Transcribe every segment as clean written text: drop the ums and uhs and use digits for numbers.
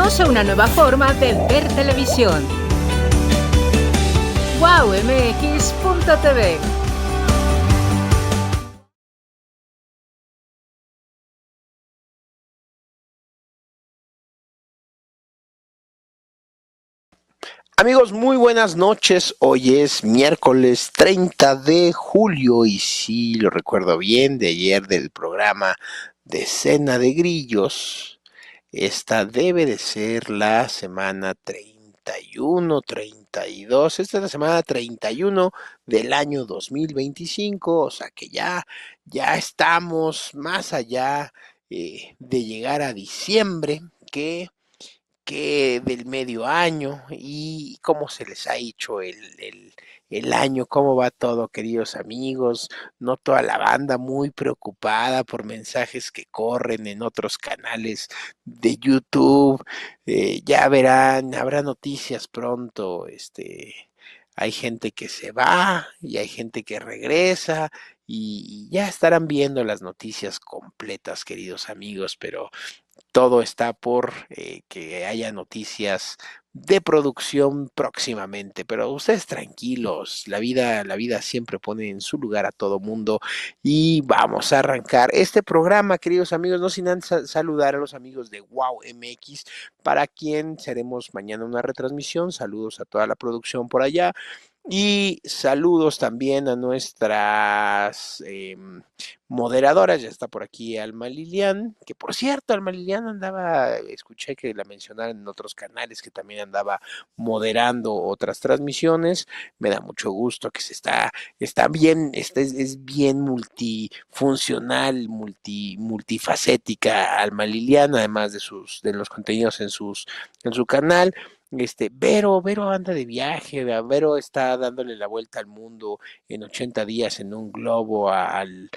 Bienvenidos a una nueva forma de ver televisión. wowmx.tv. Amigos, muy buenas noches. Hoy es miércoles 30 de julio y si lo recuerdo bien, de ayer del programa de Cena de Grillos, esta debe de ser la semana 31, 32. Esta es la semana 31 del año 2025, o sea que ya estamos más allá de llegar a diciembre, que del medio año y cómo se les ha hecho el año, cómo va todo, queridos amigos. Noto a la banda muy preocupada por mensajes que corren en otros canales de YouTube. Ya verán, habrá noticias pronto. Hay gente que se va y hay gente que regresa y ya estarán viendo las noticias completas, queridos amigos, pero todo está por que haya noticias de producción próximamente, pero ustedes tranquilos, la vida siempre pone en su lugar a todo mundo y vamos a arrancar este programa, queridos amigos, no sin antes saludar a los amigos de Wow MX, para quien seremos mañana una retransmisión. Saludos a toda la producción por allá. Y saludos también a nuestras moderadoras. Ya está por aquí Alma Lilian, que por cierto, Alma Lilian andaba, escuché que la mencionaron en otros canales, que también andaba moderando otras transmisiones. Me da mucho gusto que está bien, es bien multifuncional, multifacética Alma Lilian, además de los contenidos en su canal. Vero anda de viaje, Vero está dándole la vuelta al mundo en 80 días en un globo al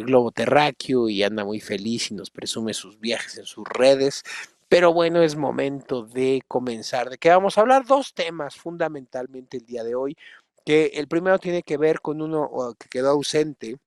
globo terráqueo y anda muy feliz y nos presume sus viajes en sus redes. Pero bueno, es momento de comenzar. ¿De qué vamos a hablar? Dos temas fundamentalmente el día de hoy, que el primero tiene que ver con uno que quedó ausente,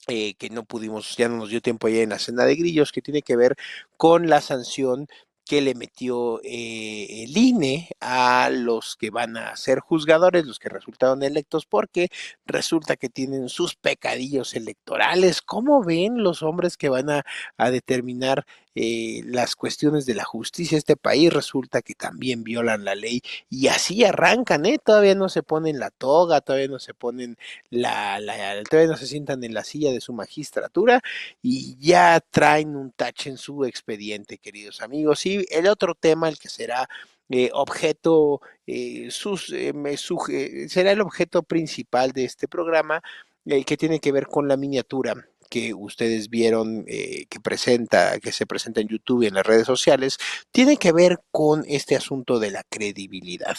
que no pudimos, ya no nos dio tiempo ayer en la cena de grillos, que tiene que ver con la sanción que le metió el INE a los que van a ser juzgadores, los que resultaron electos, porque resulta que tienen sus pecadillos electorales. ¿Cómo ven los hombres que van a determinar las cuestiones de la justicia? Este país resulta que también violan la ley y así arrancan, ¿eh? Todavía no se ponen la toga, todavía no se ponen todavía no se sientan en la silla de su magistratura y ya traen un tache en su expediente, queridos amigos. Y el otro tema, el que será objeto, será el objeto principal de este programa, que tiene que ver con la miniatura que ustedes vieron, que se presenta en YouTube y en las redes sociales, tiene que ver con este asunto de la credibilidad.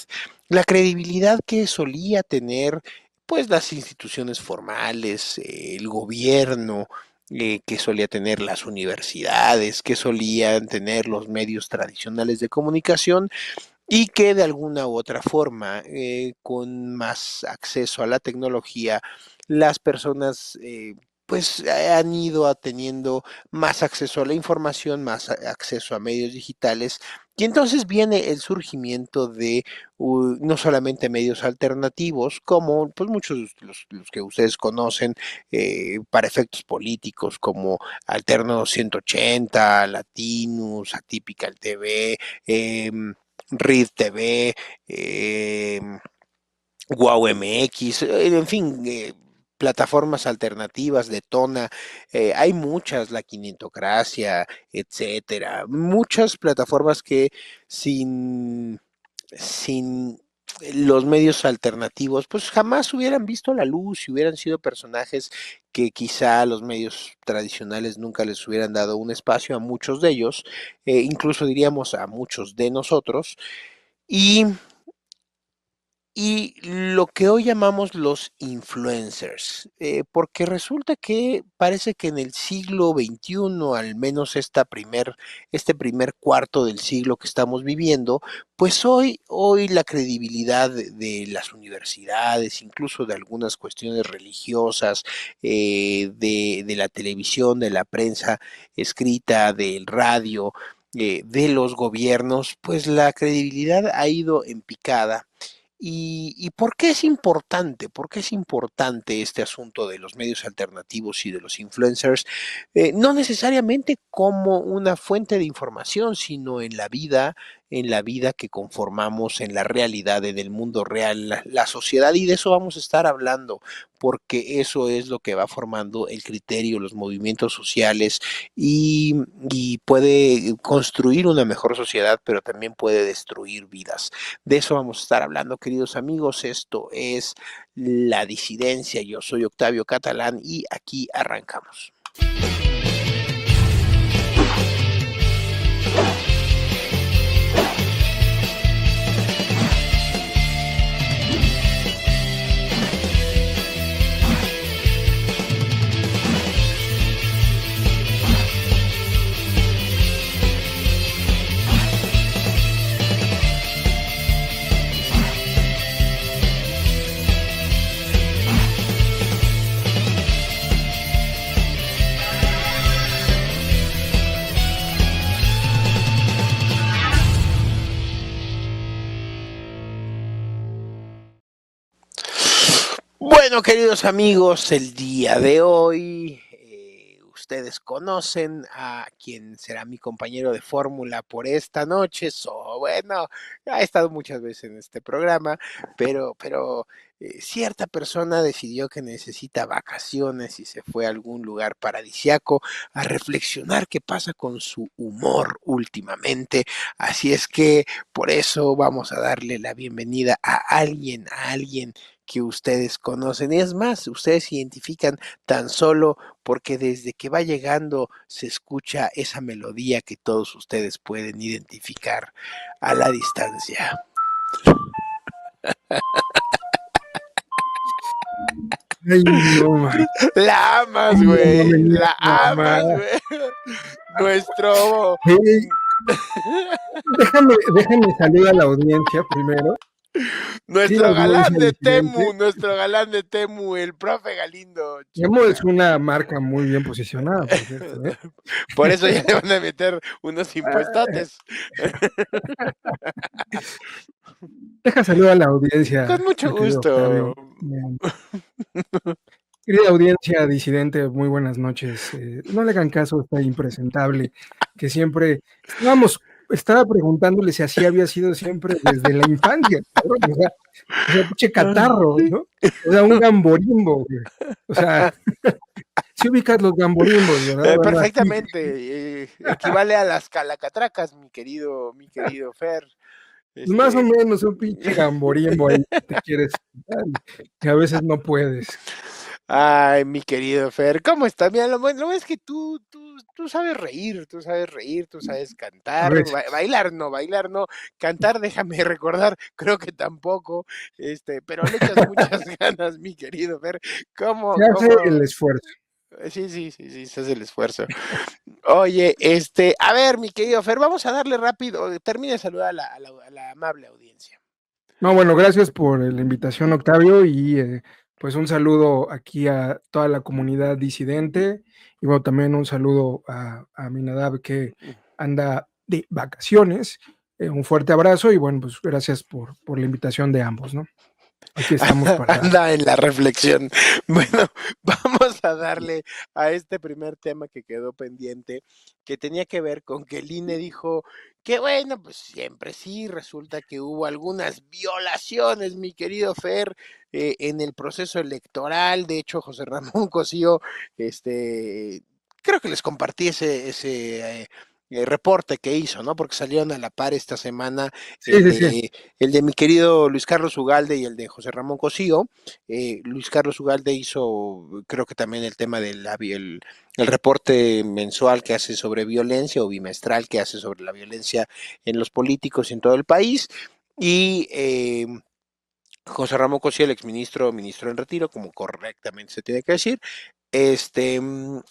La credibilidad que solía tener pues las instituciones formales, el gobierno, que solía tener las universidades, que solían tener los medios tradicionales de comunicación y que de alguna u otra forma, con más acceso a la tecnología, las personas pues han ido teniendo más acceso a la información, más acceso a medios digitales, y entonces viene el surgimiento de no solamente medios alternativos, como pues muchos los que ustedes conocen para efectos políticos, como Alterno 180, Latinus, Atypical TV, RID TV, eh, Wow MX, en fin, plataformas alternativas de Tona, hay muchas, la Quinientocracia, etcétera, muchas plataformas que sin los medios alternativos, pues jamás hubieran visto la luz y hubieran sido personajes que quizá los medios tradicionales nunca les hubieran dado un espacio a muchos de ellos, incluso diríamos a muchos de nosotros. Y y lo que hoy llamamos los influencers, porque resulta que parece que en el siglo XXI, al menos este primer cuarto del siglo que estamos viviendo, pues hoy la credibilidad de las universidades, incluso de algunas cuestiones religiosas, de la televisión, de la prensa escrita, del radio, de los gobiernos, pues la credibilidad ha ido en picada. ¿Y por qué es importante? ¿Por qué es importante este asunto de los medios alternativos y de los influencers? No necesariamente como una fuente de información, sino en la vida que conformamos, en la realidad, en el mundo real, la sociedad, y de eso vamos a estar hablando, porque eso es lo que va formando el criterio, los movimientos sociales y puede construir una mejor sociedad, pero también puede destruir vidas. De eso vamos a estar hablando, queridos amigos. Esto es La Disidencia. Yo soy Octavio Catalán y aquí arrancamos. Bueno, queridos amigos, el día de hoy ustedes conocen a quien será mi compañero de fórmula por esta noche. Bueno, ha estado muchas veces en este programa, pero cierta persona decidió que necesita vacaciones y se fue a algún lugar paradisiaco a reflexionar qué pasa con su humor últimamente. Así es que por eso vamos a darle la bienvenida a alguien que ustedes conocen. Y es más, ustedes se identifican tan solo porque desde que va llegando se escucha esa melodía que todos ustedes pueden identificar a la distancia. Ay, no, man. La amas, No, güey. no, La amas, mamá. güey. Nuestro... Hey, déjame salir a la audiencia primero. Sí, Nuestro galán audiencia de disidente. Temu, el profe Galindo. Yemo es una marca muy bien posicionada, por cierto, ¿eh? Por eso ya le van a meter unos Ah, impuestotes. Deja salir a la Con audiencia, mucho mi querido Octavio. gusto. Bien. Querida audiencia disidente, muy buenas noches. No le hagan caso a esta impresentable que siempre estaba preguntándole si así había sido siempre desde la infancia, cabrón. O sea, pinche catarro, ¿no? O sea, un gamborimbo, güey. O sea, si ubicas los gamborimbos, ¿verdad? Bueno, así, Perfectamente. Equivale a las calacatracas, mi querido Fer. más o Este. menos un pinche gamborimbo ahí que te quieres y a veces no puedes. Ay, mi querido Fer, ¿cómo estás? Mira, lo bueno es que tú sabes reír, tú sabes A cantar, veces. bailar no, cantar, déjame recordar, creo que tampoco, pero le echas muchas ganas, mi querido Fer. ¿Cómo, Se hace el cómo? esfuerzo. Sí, se hace el esfuerzo. Oye, a ver, mi querido Fer, vamos a darle rápido, termina de saludar a la amable audiencia. No, bueno, gracias por la invitación, Octavio, y pues un saludo aquí a toda la comunidad disidente, y bueno, también un saludo a Minadab que anda de vacaciones. Un fuerte abrazo y bueno, pues gracias por la invitación de ambos, ¿no? Aquí estamos para... Anda en la reflexión. Bueno, vamos a darle a este primer tema que quedó pendiente, que tenía que ver con que el INE dijo que bueno, pues siempre sí, resulta que hubo algunas violaciones, mi querido Fer, en el proceso electoral. De hecho, José Ramón Cosío, creo que les compartí ese reporte que hizo, ¿no? Porque salieron a la par esta semana Sí, el sí, sí. de el de mi querido Luis Carlos Ugalde y el de José Ramón Cosío. Luis Carlos Ugalde hizo, creo que también el tema el reporte mensual que hace sobre violencia o bimestral que hace sobre la violencia en los políticos y en todo el país. Y José Ramón Cosío, el exministro, ministro en retiro, como correctamente se tiene que decir,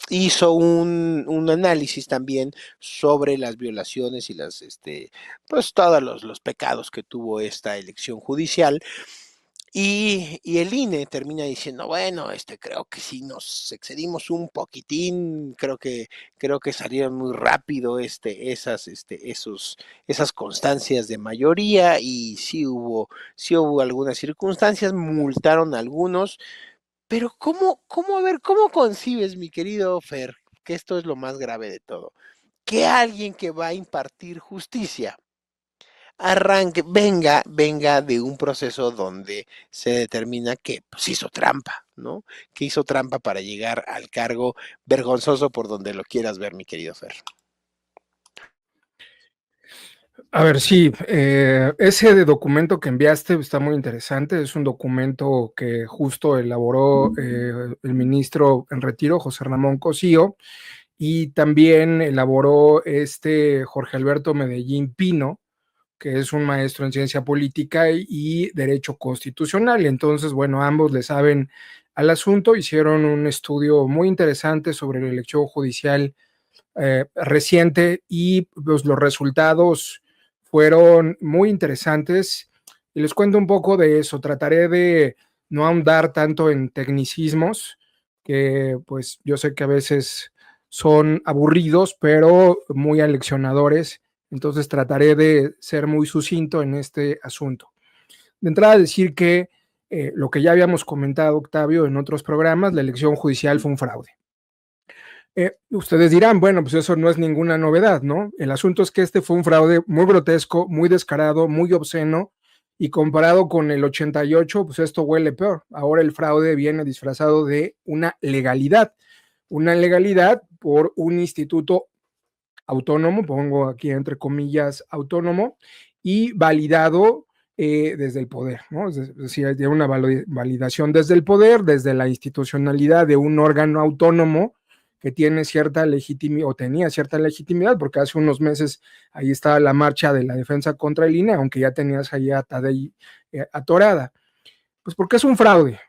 hizo un análisis también sobre las violaciones y pues todos los pecados que tuvo esta elección judicial. Y el INE termina diciendo, bueno, creo que sí nos excedimos un poquitín, creo que salieron muy rápido esas constancias de mayoría, y sí hubo algunas circunstancias, multaron a algunos, pero a ver, cómo concibes, mi querido Fer, que esto es lo más grave de todo, que alguien que va a impartir justicia venga de un proceso donde se determina que pues, hizo trampa, ¿no? Que hizo trampa para llegar al cargo vergonzoso por donde lo quieras ver, mi querido Fer. A ver, sí, ese documento que enviaste está muy interesante. Es un documento que justo elaboró el ministro en retiro, José Ramón Cosío, y también elaboró Jorge Alberto Medellín Pino, que es un maestro en ciencia política y derecho constitucional. Entonces, bueno, ambos le saben al asunto, hicieron un estudio muy interesante sobre la elección judicial reciente, y pues, los resultados fueron muy interesantes, y les cuento un poco de eso. Trataré de no ahondar tanto en tecnicismos, que pues yo sé que a veces son aburridos, pero muy aleccionadores. Entonces trataré de ser muy sucinto en este asunto. De entrada, decir que lo que ya habíamos comentado, Octavio, en otros programas, la elección judicial fue un fraude. Ustedes dirán, bueno, pues eso no es ninguna novedad, ¿no? El asunto es que este fue un fraude muy grotesco, muy descarado, muy obsceno, y comparado con el 88, pues esto huele peor. Ahora el fraude viene disfrazado de una legalidad por un instituto autónomo, pongo aquí entre comillas autónomo, y validado desde el poder, ¿no? Es decir, hay una validación desde el poder, desde la institucionalidad de un órgano autónomo que tiene cierta legitimidad, o tenía cierta legitimidad, porque hace unos meses ahí estaba la marcha de la defensa contra el INE, aunque ya tenías ahí a Tadei atorada. Pues porque es un fraude.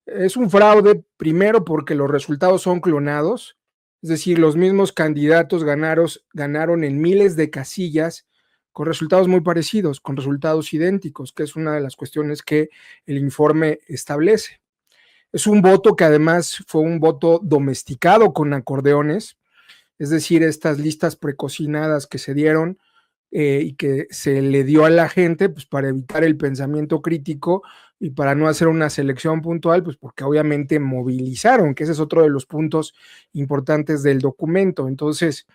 Es un fraude primero porque los resultados son clonados, es decir, los mismos candidatos ganaron en miles de casillas con resultados muy parecidos, con resultados idénticos, que es una de las cuestiones que el informe establece. Es un voto que además fue un voto domesticado con acordeones, es decir, estas listas precocinadas que se dieron y que se le dio a la gente, pues para evitar el pensamiento crítico y para no hacer una selección puntual, pues porque obviamente movilizaron, que ese es otro de los puntos importantes del documento. Entonces,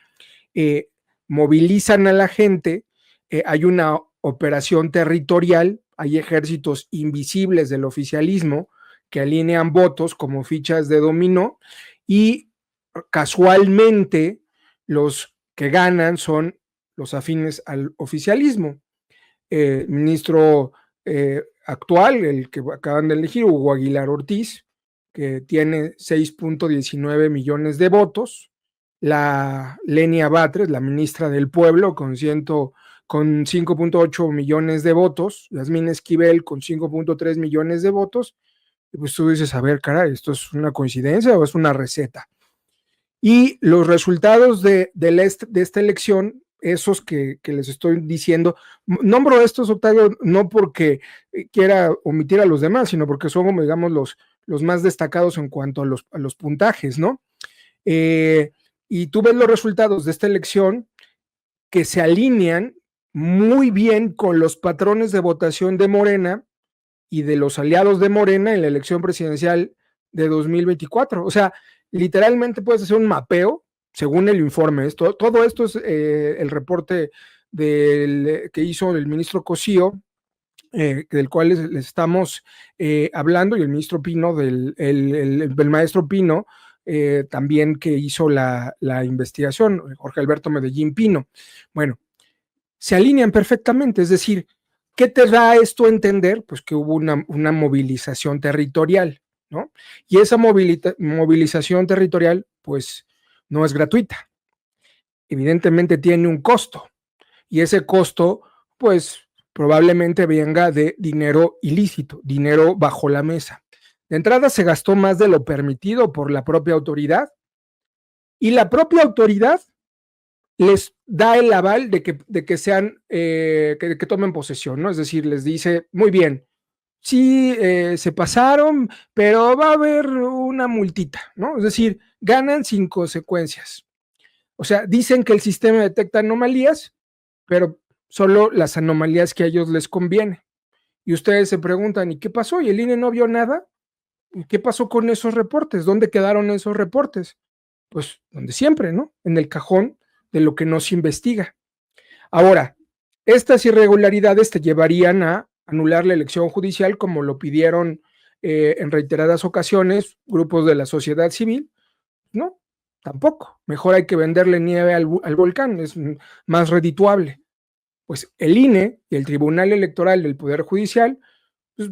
movilizan a la gente, hay una operación territorial, hay ejércitos invisibles del oficialismo que alinean votos como fichas de dominó, y casualmente los que ganan son los afines al oficialismo. El ministro actual, el que acaban de elegir, Hugo Aguilar Ortiz, que tiene 6.19 millones de votos. La Lenia Batres, la ministra del Pueblo, con 5.8 millones de votos. Yasmín Esquivel, con 5.3 millones de votos. Y pues tú dices, a ver, caray, ¿esto es una coincidencia o es una receta? Y los resultados de esta elección, esos que les estoy diciendo, nombro estos, Octavio, no porque quiera omitir a los demás, sino porque son, digamos, los más destacados en cuanto a los puntajes, ¿no? Y tú ves los resultados de esta elección que se alinean muy bien con los patrones de votación de Morena y de los aliados de Morena en la elección presidencial de 2024. O sea, literalmente puedes hacer un mapeo según el informe. Todo esto es el reporte que hizo el ministro Cosío, del cual les estamos hablando, y el ministro Pino, el maestro Pino, también, que hizo la investigación, Jorge Alberto Medellín Pino. Bueno, se alinean perfectamente, es decir, ¿qué te da esto a entender? Pues que hubo una movilización territorial, ¿no? Y esa movilización territorial, pues, no es gratuita. Evidentemente tiene un costo, y ese costo, pues, probablemente venga de dinero ilícito, dinero bajo la mesa. De entrada se gastó más de lo permitido por la propia autoridad, y la propia autoridad les da el aval de que sean, que tomen posesión, ¿no? Es decir, les dice, muy bien, sí, se pasaron, pero va a haber una multita, ¿no? Es decir, ganan sin consecuencias. O sea, dicen que el sistema detecta anomalías, pero solo las anomalías que a ellos les conviene. Y ustedes se preguntan, ¿y qué pasó? ¿Y el INE no vio nada? ¿Y qué pasó con esos reportes? ¿Dónde quedaron esos reportes? Pues donde siempre, ¿no? En el cajón de lo que no se investiga. Ahora, estas irregularidades te llevarían a anular la elección judicial como lo pidieron en reiteradas ocasiones grupos de la sociedad civil. No, tampoco. Mejor hay que venderle nieve al volcán, es más redituable. Pues el INE y el Tribunal Electoral del Poder Judicial pues,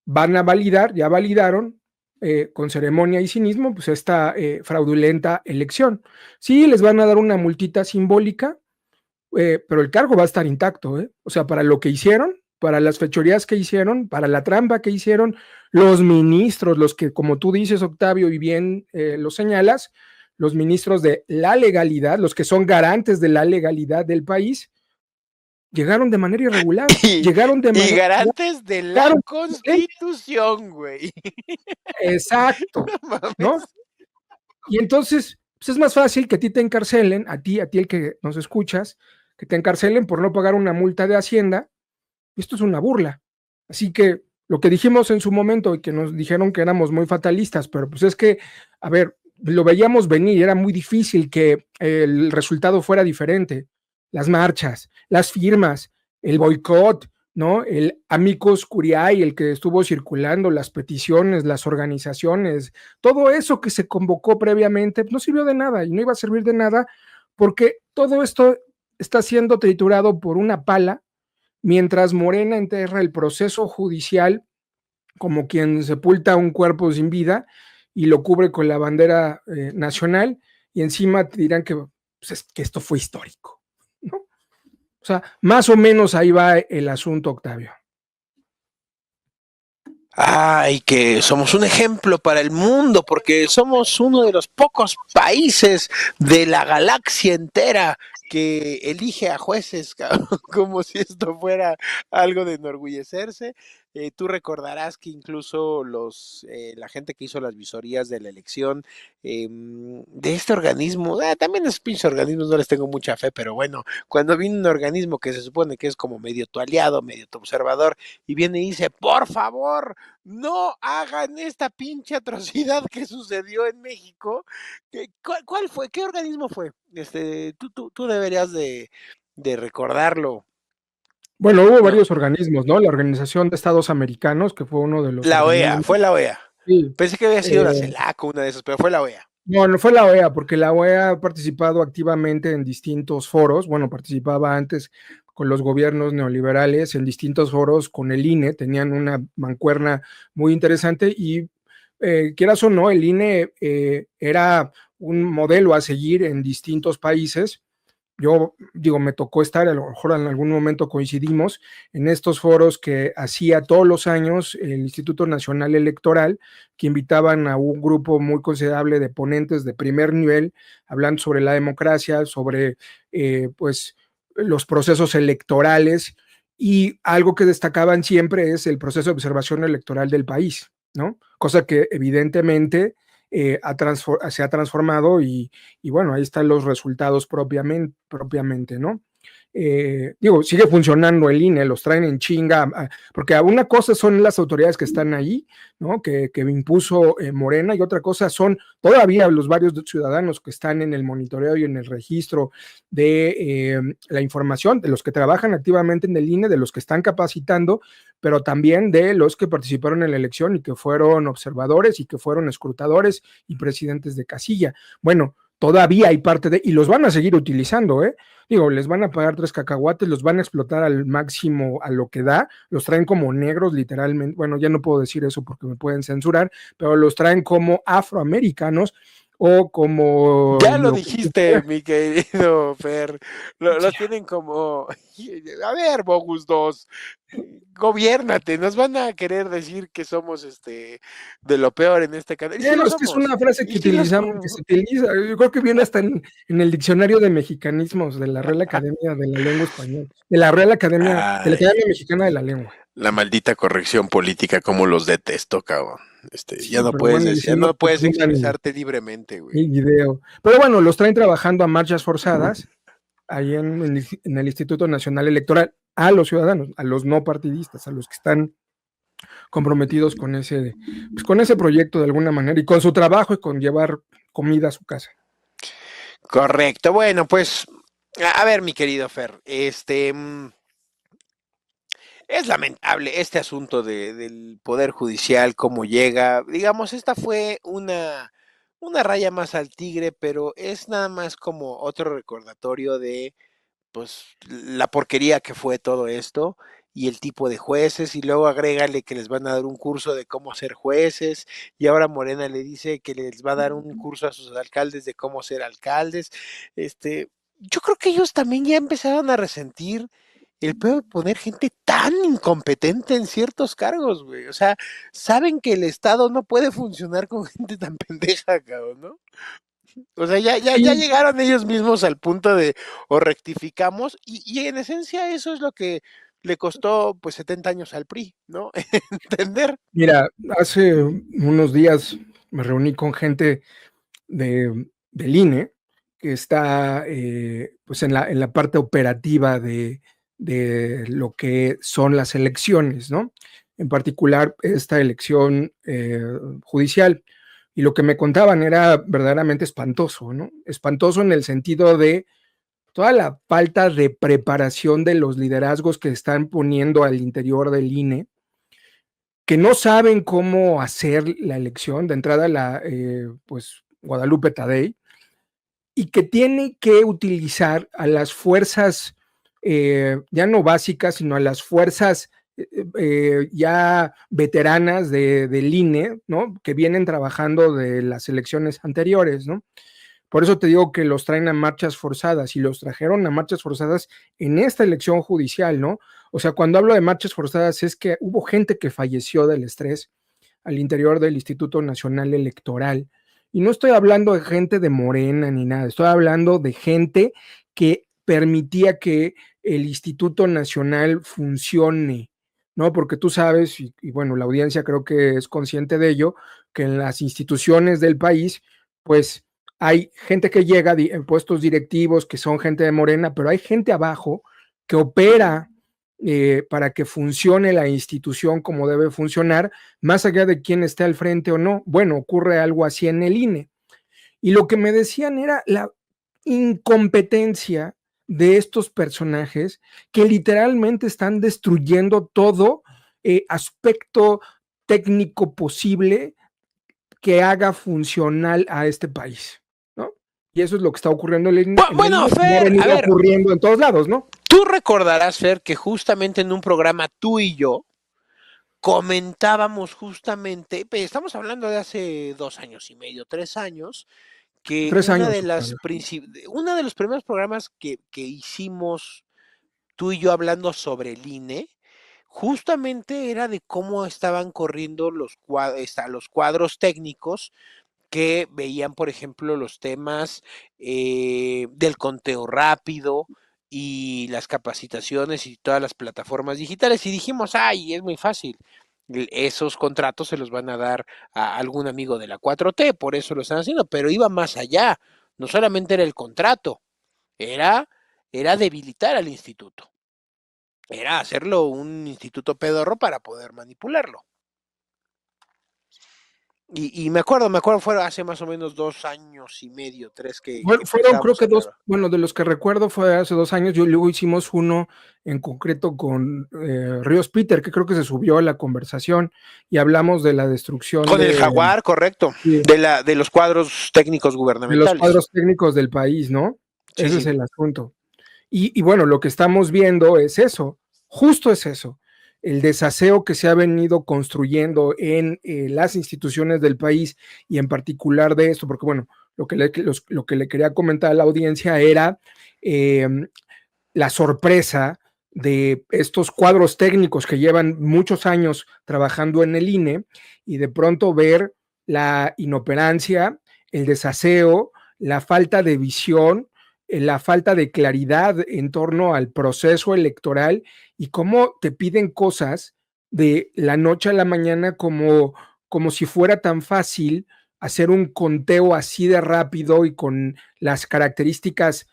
van a validar, ya validaron con ceremonia y cinismo, pues esta fraudulenta elección. Sí, les van a dar una multita simbólica, pero el cargo va a estar intacto, ¿eh? O sea, para lo que hicieron, para las fechorías que hicieron, para la trampa que hicieron, los ministros, los que, como tú dices, Octavio, y bien lo señalas, los ministros de la legalidad, los que son garantes de la legalidad del país, llegaron de manera irregular, llegaron de manera... Y garantes de la llegaron, Constitución, güey. exacto, No mames. ¿no? Y entonces, pues es más fácil que a ti te encarcelen, a ti el que nos escuchas, que te encarcelen por no pagar una multa de Hacienda. Esto es una burla. Así que lo que dijimos en su momento y que nos dijeron que éramos muy fatalistas, pero pues es que, a ver, lo veíamos venir, era muy difícil que el resultado fuera diferente. Las marchas, las firmas, el boicot, ¿no? El amicus curiae, el que estuvo circulando, las peticiones, las organizaciones, todo eso que se convocó previamente, no sirvió de nada y no iba a servir de nada porque todo esto está siendo triturado por una pala mientras Morena enterra el proceso judicial como quien sepulta un cuerpo sin vida y lo cubre con la bandera nacional y encima te dirán que, pues, que esto fue histórico, ¿no? O sea, más o menos ahí va el asunto, Octavio. Ay, que somos un ejemplo para el mundo, porque somos uno de los pocos países de la galaxia entera que elige a jueces, cabrón, como si esto fuera algo de enorgullecerse. Tú recordarás que incluso la gente que hizo las visorías de la elección de este organismo, también los pinches organismos no les tengo mucha fe, pero bueno, cuando viene un organismo que se supone que es como medio tu aliado, medio tu observador, y viene y dice, por favor, no hagan esta pinche atrocidad que sucedió en México. ¿Cuál fue? ¿Qué organismo fue? Tú deberías de recordarlo. Bueno, hubo No, varios organismos, ¿no? La Organización de Estados Americanos, que fue uno de los la OEA, organismos. fue la OEA. Sí. Pensé que había sido la CELAC o una de esas, pero fue la OEA. No fue la OEA, porque la OEA ha participado activamente en distintos foros. Bueno, participaba antes con los gobiernos neoliberales en distintos foros con el INE, tenían una mancuerna muy interesante y quieras o no, el INE era un modelo a seguir en distintos países. Yo digo, me tocó estar, a lo mejor en algún momento coincidimos en estos foros que hacía todos los años el Instituto Nacional Electoral, que invitaban a un grupo muy considerable de ponentes de primer nivel, hablando sobre la democracia, sobre pues los procesos electorales, y algo que destacaban siempre es el proceso de observación electoral del país, ¿no? Cosa que evidentemente se ha transformado y bueno, ahí están los resultados propiamente, ¿no? Digo, sigue funcionando el INE, los traen en chinga, porque una cosa son las autoridades que están ahí, ¿no? Que impuso Morena, y otra cosa son todavía los varios ciudadanos que están en el monitoreo y en el registro de la información, de los que trabajan activamente en el INE, de los que están capacitando, pero también de los que participaron en la elección y que fueron observadores y que fueron escrutadores y presidentes de casilla. Bueno, todavía hay parte de, y los van a seguir utilizando, digo, les van a pagar 3 cacahuates, los van a explotar al máximo a lo que da, los traen como negros literalmente, bueno, ya no puedo decir eso porque me pueden censurar, pero los traen como afroamericanos o como... Ya lo dijiste, mi querido Fer, los tienen como, a ver, Bogus 2, gobiérnate, nos van a querer decir que somos de lo peor en este canal. Bueno, es que es una frase que utilizamos, que se utiliza, yo creo que viene hasta en el diccionario de mexicanismos de la Real Academia de la Lengua Española, de la Real Academia, de la Academia Mexicana de la Lengua. La maldita corrección política, como los detesto, cabrón. Ya Sí, no pero puedes bueno, decir, ya diciendo no que puedes pongan expresarte libremente, güey. el video. Pero bueno, los traen trabajando a marchas forzadas ahí en el Instituto Nacional Electoral, a los ciudadanos, a los no partidistas, a los que están comprometidos con ese proyecto de alguna manera y con su trabajo y con llevar comida a su casa. Correcto. Bueno, pues, a ver, mi querido Fer, es lamentable este asunto del Poder Judicial, cómo llega. Digamos, esta fue una raya más al tigre, pero es nada más como otro recordatorio de, pues, la porquería que fue todo esto y el tipo de jueces, y luego agrégale que les van a dar un curso de cómo ser jueces, y ahora Morena le dice que les va a dar un curso a sus alcaldes de cómo ser alcaldes. Yo creo que ellos también ya empezaron a resentir el pedo de poner gente tan incompetente en ciertos cargos, güey. O sea, saben que el Estado no puede funcionar con gente tan pendeja, cabrón, ¿no? O sea, ya Sí, llegaron ellos mismos al punto de o rectificamos, y en esencia eso es lo que le costó pues 70 años al PRI, ¿no? Entender. mira, hace unos días me reuní con gente del INE que está pues en la parte operativa de lo que son las elecciones, ¿no? En particular, esta elección judicial. Y lo que me contaban era verdaderamente espantoso, ¿no? Espantoso en el sentido de toda la falta de preparación de los liderazgos que están poniendo al interior del INE, que no saben cómo hacer la elección. De entrada, pues Guadalupe Tadei, y que tiene que utilizar a las fuerzas, ya no básicas, sino a las fuerzas ya veteranas del INE, ¿no? Que vienen trabajando de las elecciones anteriores, ¿no? Por eso te digo que los traen a marchas forzadas y los trajeron a marchas forzadas en esta elección judicial, ¿no? O sea, cuando hablo de marchas forzadas es que hubo gente que falleció del estrés al interior del Instituto Nacional Electoral. Y no estoy hablando de gente de Morena ni nada, estoy hablando de gente que permitía que el Instituto Nacional funcione, ¿no? Porque tú sabes, y bueno, la audiencia creo que es consciente de ello, que en las instituciones del país, pues hay gente que llega en puestos directivos que son gente de Morena, pero hay gente abajo que opera para que funcione la institución como debe funcionar, más allá de quién esté al frente o no. Bueno, ocurre algo así en el INE. Y lo que me decían era la incompetencia de estos personajes que literalmente están destruyendo todo aspecto técnico posible que haga funcional a este país, ¿no? Y eso es lo que está ocurriendo en el Bueno, INE, como ha Fer, a venido ver, ocurriendo en todos lados, ¿no? tú recordarás, Fer, que justamente en un programa tú y yo comentábamos justamente, estamos hablando de hace 2 años y medio, 3 años, que 3 años. uno de los primeros programas que hicimos tú y yo hablando sobre el INE, justamente era de cómo estaban corriendo los cuadros técnicos que veían, por ejemplo, los temas del conteo rápido y las capacitaciones y todas las plataformas digitales. Y dijimos, ay, es muy fácil. Esos contratos se los van a dar a algún amigo de la 4T, por eso lo están haciendo, pero iba más allá. No solamente era el contrato, era, era debilitar al instituto. Era hacerlo un instituto pedorro para poder manipularlo. Y me acuerdo, fue hace más o menos 2 años y medio, 3 que Bueno, fueron creo empezábamos a que hablar. bueno, de los que recuerdo fue hace 2 años, luego hicimos uno en concreto con Ríos Peter, que creo que se subió a la conversación y hablamos de la destrucción Con el Jaguar, correcto, de de los cuadros técnicos los gubernamentales. cuadros técnicos del país, ¿no? Sí, Ese es sí. el asunto. Y bueno, lo que estamos viendo es eso, justo es eso, el desaseo que se ha venido construyendo en las instituciones del país y en particular de esto, porque bueno, lo que le quería comentar a la audiencia era eh, la sorpresa de estos cuadros técnicos que llevan muchos años trabajando en el INE y de pronto ver la inoperancia, el desaseo, la falta de visión, la falta de claridad en torno al proceso electoral y cómo te piden cosas de la noche a la mañana como si fuera tan fácil hacer un conteo así de rápido y con las características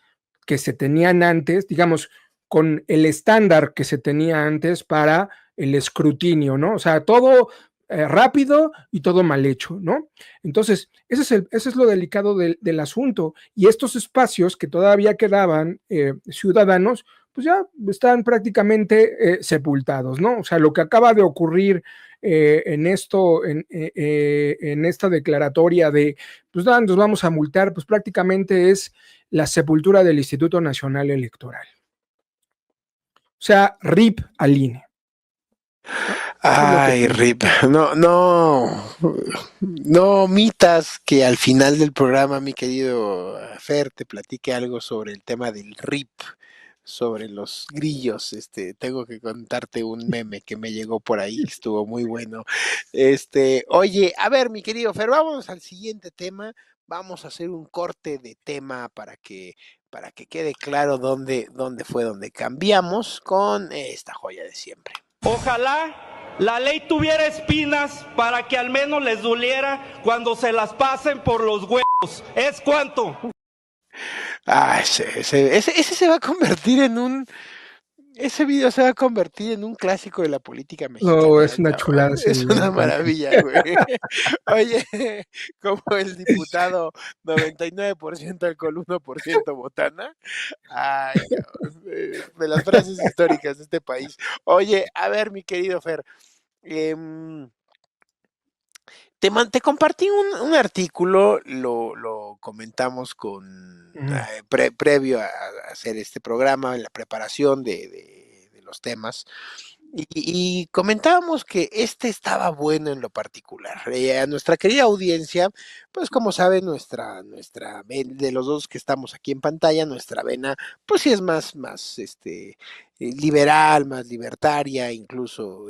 que se tenían antes, digamos, con el estándar que se tenía antes para el escrutinio, ¿no? O sea, todo rápido y todo mal hecho, ¿no? Entonces, ese es lo delicado del asunto. Y estos espacios que todavía quedaban ciudadanos, pues ya están prácticamente sepultados, ¿no? O sea, lo que acaba de ocurrir en esto, en esta declaratoria de, pues nos vamos a multar, pues prácticamente es la sepultura del Instituto Nacional Electoral. O sea, RIP al INE. ¿No? Ay, Rip, no omitas que al final del programa, mi querido Fer, te platique algo sobre el tema del RIP, sobre los grillos. Tengo que contarte un meme que me llegó por ahí, que estuvo muy bueno. Oye, a ver, mi querido Fer, vamos al siguiente tema. Vamos a hacer un corte de tema para que quede claro dónde fue donde cambiamos con esta joya de siempre. Ojalá la ley tuviera espinas para que al menos les doliera cuando se las pasen por los huevos. ¿Es cuánto? Ese se va a convertir en un... Ese video se va a convertir en un clásico de la política mexicana. No, es una chulada ese Es video. una maravilla, güey. Oye, como el diputado 99% alcohol, 1% botana. Ay, cabrón, de las frases históricas de este país. Oye, a ver, mi querido Fer, te compartí un artículo, lo comentamos previo a hacer este programa, en la preparación de los temas, y comentábamos que estaba bueno en lo particular. A nuestra querida audiencia, pues como saben, de los dos que estamos aquí en pantalla, nuestra vena, pues sí es más liberal, más libertaria, incluso,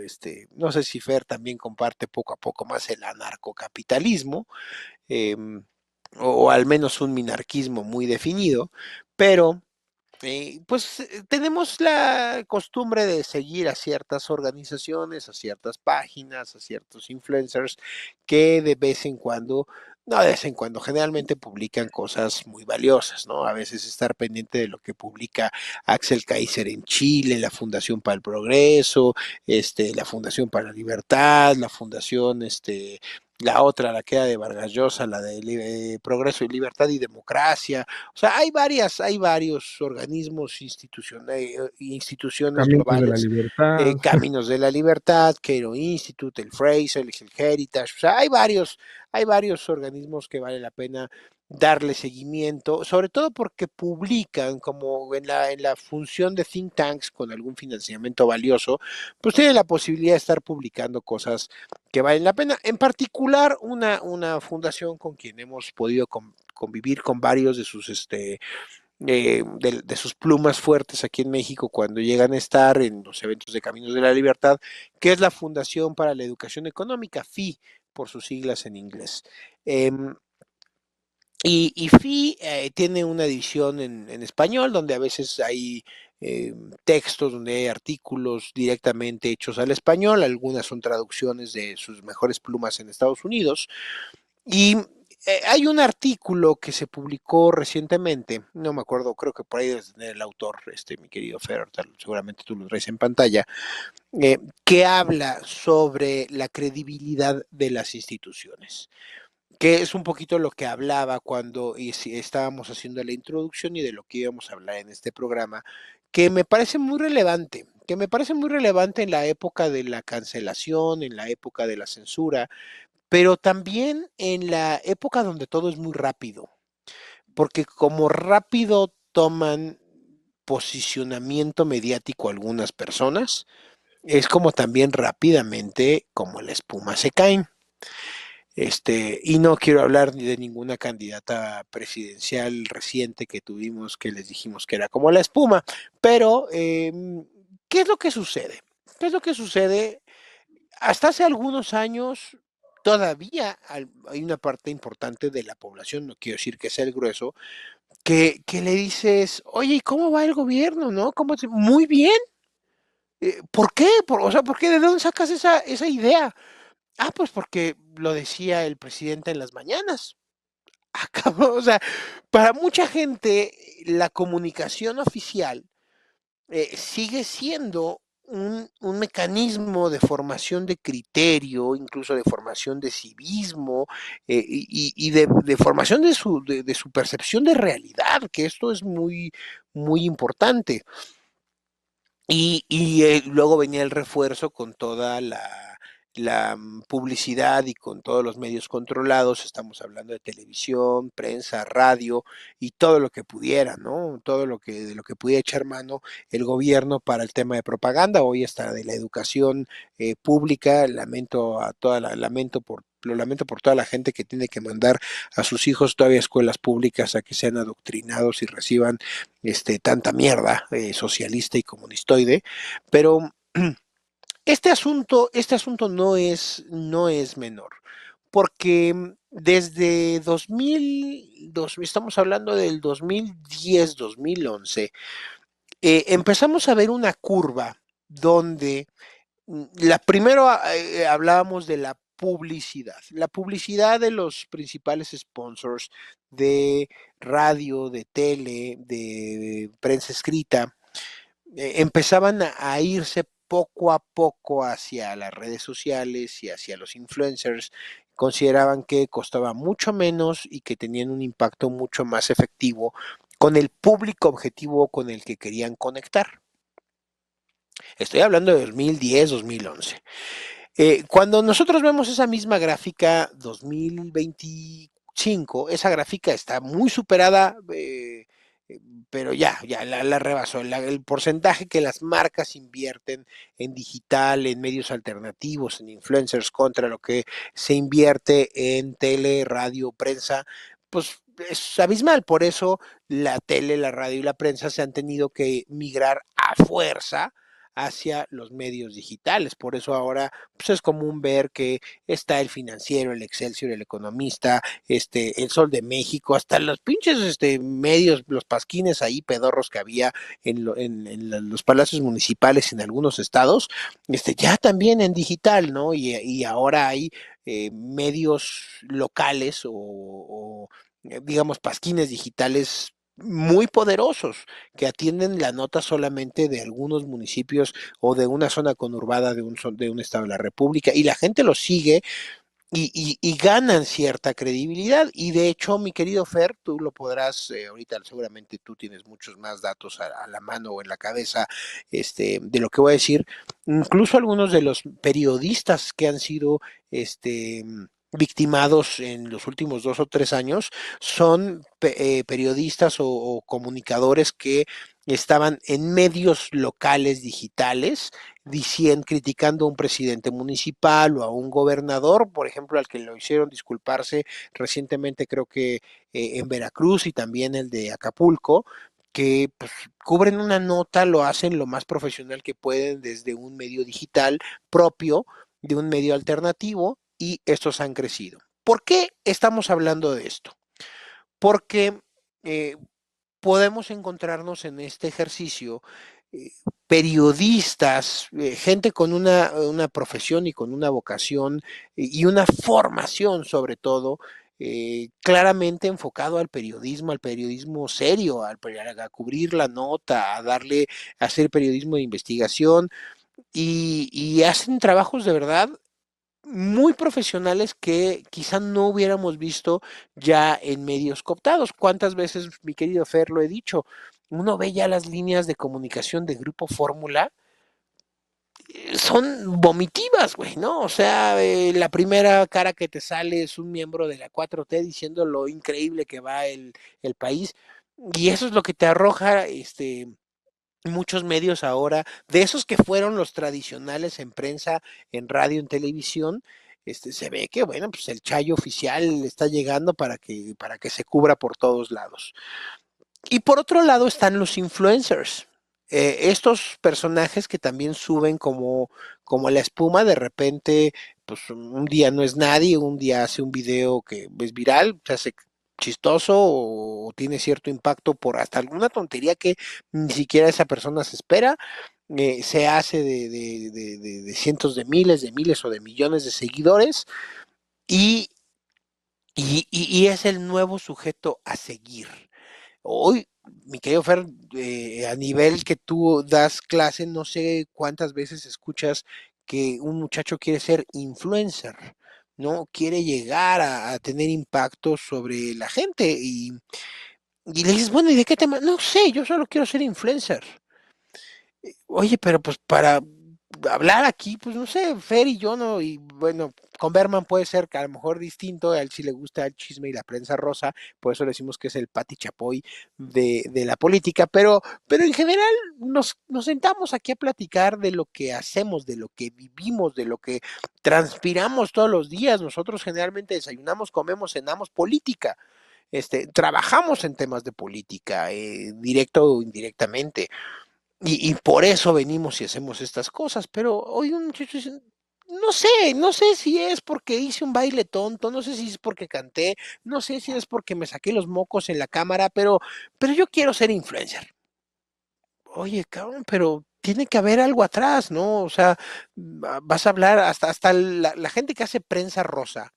no sé si Fer también comparte poco a poco más el anarcocapitalismo, eh, o al menos un minarquismo muy definido, pero pues tenemos la costumbre de seguir a ciertas organizaciones, a ciertas páginas, a ciertos influencers que de vez en cuando, no de vez en cuando, generalmente publican cosas muy valiosas, ¿no? A veces estar pendiente de lo que publica Axel Kaiser en Chile, la Fundación para el Progreso, la Fundación para la Libertad, la Fundación, la otra, la que era de Vargas Llosa, la de Progreso y Libertad y Democracia. O sea, hay varios organismos, instituciones Caminos de la globales, Libertad. Caminos de la Libertad, Cato Institute, el Fraser, el Heritage. O sea, hay varios organismos que vale la pena darle seguimiento, sobre todo porque publican como en la función de think tanks con algún financiamiento valioso, pues tienen la posibilidad de estar publicando cosas que valen la pena. En particular, una fundación con quien hemos podido convivir con varios de sus de sus plumas fuertes aquí en México cuando llegan a estar en los eventos de Caminos de la Libertad, que es la Fundación para la Educación Económica, FI, por sus siglas en inglés. Y FI tiene una edición en español donde a veces hay textos, donde hay artículos directamente hechos al español, algunas son traducciones de sus mejores plumas en Estados Unidos. Y hay un artículo que se publicó recientemente, no me acuerdo, creo que por ahí debes tener el autor, mi querido Fer, seguramente tú lo traes en pantalla, que habla sobre la credibilidad de las instituciones, que es un poquito lo que hablaba cuando estábamos haciendo la introducción y de lo que íbamos a hablar en este programa, que me parece muy relevante, en la época de la cancelación, en la época de la censura, pero también en la época donde todo es muy rápido, porque como rápido toman posicionamiento mediático algunas personas, es como también rápidamente como la espuma se caen. Y no quiero hablar ni de ninguna candidata presidencial reciente que tuvimos que les dijimos que era como la espuma, pero ¿qué es lo que sucede? ¿Qué es lo que sucede? Hasta hace algunos años todavía hay una parte importante de la población, no quiero decir que sea el grueso, que le dices, oye, ¿y cómo va el gobierno? ¿No? Muy bien. ¿Por qué? O sea, ¿por qué? ¿De dónde sacas esa idea? Ah, pues porque lo decía el presidente en las mañanas. Ah, cabrón, o sea, para mucha gente la comunicación oficial sigue siendo un mecanismo de formación de criterio, incluso de formación de civismo y de formación de su percepción de realidad, que esto es muy, muy importante. Y luego venía el refuerzo con toda la publicidad y con todos los medios controlados, estamos hablando de televisión, prensa, radio y todo lo que pudiera, ¿no? Todo de lo que pudiera echar mano el gobierno para el tema de propaganda, hoy hasta de la educación pública, lo lamento por toda la gente que tiene que mandar a sus hijos todavía a escuelas públicas a que sean adoctrinados y reciban tanta mierda socialista y comunistoide, pero este asunto no es menor, porque desde estamos hablando del 2010, 2011, empezamos a ver una curva donde primero hablábamos de la publicidad de los principales sponsors de radio, de tele, de prensa escrita, empezaban a irse poco a poco hacia las redes sociales y hacia los influencers. Consideraban que costaba mucho menos y que tenían un impacto mucho más efectivo con el público objetivo con el que querían conectar. Estoy hablando de 2010, 2011. Cuando nosotros vemos esa misma gráfica 2025, esa gráfica está muy superada, pero ya la rebasó. El porcentaje que las marcas invierten en digital, en medios alternativos, en influencers contra lo que se invierte en tele, radio, prensa, pues es abismal. Por eso la tele, la radio y la prensa se han tenido que migrar a fuerza hacia los medios digitales. Por eso ahora pues es común ver que está el Financiero, el Excelsior, el Economista, el Sol de México, hasta los pinches medios, los pasquines ahí pedorros que había en los palacios municipales en algunos estados, ya también en digital, ¿no? Y ahora hay medios locales o digamos pasquines digitales muy poderosos que atienden la nota solamente de algunos municipios o de una zona conurbada de un estado de la República y la gente lo sigue y ganan cierta credibilidad. Y de hecho, mi querido Fer, tú lo podrás, ahorita seguramente tú tienes muchos más datos a la mano o en la cabeza de lo que voy a decir. Incluso algunos de los periodistas que han sido victimados en los últimos 2 o 3 años son periodistas o comunicadores que estaban en medios locales digitales criticando a un presidente municipal o a un gobernador, por ejemplo, al que lo hicieron disculparse recientemente, creo que en Veracruz y también el de Acapulco, que pues, cubren una nota, lo hacen lo más profesional que pueden desde un medio digital propio, de un medio alternativo, y estos han crecido. ¿Por qué estamos hablando de esto? Porque podemos encontrarnos en este ejercicio periodistas, gente con una profesión y con una vocación y una formación sobre todo, claramente enfocado al periodismo serio, a cubrir la nota, a hacer periodismo de investigación y hacen trabajos de verdad muy profesionales que quizá no hubiéramos visto ya en medios cooptados. ¿Cuántas veces, mi querido Fer, lo he dicho? Uno ve ya las líneas de comunicación de Grupo Fórmula, son vomitivas, güey, ¿no? O sea, la primera cara que te sale es un miembro de la 4T diciendo lo increíble que va el país, y eso es lo que te arroja muchos medios ahora, de esos que fueron los tradicionales en prensa, en radio, en televisión. Se ve que, bueno, pues el chayo oficial está llegando para que se cubra por todos lados. Y por otro lado están los influencers. Estos personajes que también suben como la espuma, de repente, pues un día no es nadie, un día hace un video que es viral, se hace chistoso o tiene cierto impacto por hasta alguna tontería que ni siquiera esa persona se espera. se hace de cientos de miles o de millones de seguidores y, y es el nuevo sujeto a seguir. Hoy, mi querido Fer, a nivel que tú das clase, no sé cuántas veces escuchas que un muchacho quiere ser influencer, ¿no? Quiere llegar a tener impacto sobre la gente y le dices, bueno, ¿y de qué tema? No sé, yo solo quiero ser influencer. Oye, pero pues para hablar aquí, pues no sé, Fer y yo no, y bueno, con Berman puede ser que a lo mejor distinto, a él sí le gusta el chisme y la prensa rosa, por eso le decimos que es el Pati Chapoy de la política, pero en general nos sentamos aquí a platicar de lo que hacemos, de lo que vivimos, de lo que transpiramos todos los días. Nosotros generalmente desayunamos, comemos, cenamos política. Trabajamos en temas de política, directo o indirectamente. Y por eso venimos y hacemos estas cosas, pero hoy un muchacho dice, no sé si es porque hice un baile tonto, no sé si es porque canté, no sé si es porque me saqué los mocos en la cámara, pero yo quiero ser influencer. Oye, cabrón, pero tiene que haber algo atrás, ¿no? O sea, vas a hablar hasta la gente que hace prensa rosa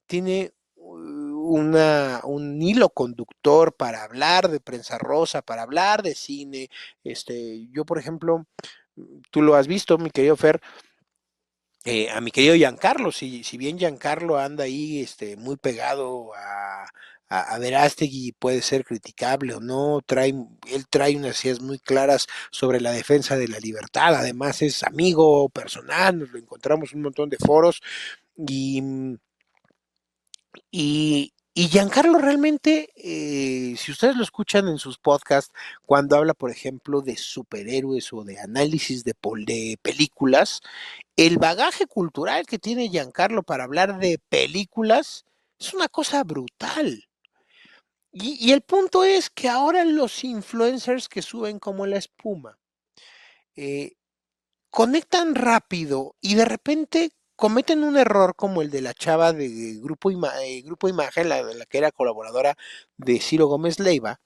tiene un hilo conductor para hablar de prensa rosa, para hablar de cine. Yo, por ejemplo, tú lo has visto, mi querido Fer, a mi querido Giancarlo, si bien Giancarlo anda ahí muy pegado a Verástegui, puede ser criticable o no, él trae unas ideas muy claras sobre la defensa de la libertad, además es amigo personal, nos lo encontramos en un montón de foros y y Giancarlo realmente, si ustedes lo escuchan en sus podcasts, cuando habla, por ejemplo, de superhéroes o de análisis de películas, el bagaje cultural que tiene Giancarlo para hablar de películas es una cosa brutal. Y el punto es que ahora los influencers que suben como la espuma, eh, conectan rápido y de repente cometen un error como el de la chava de Grupo Imagen, la que era colaboradora de Ciro Gómez Leiva,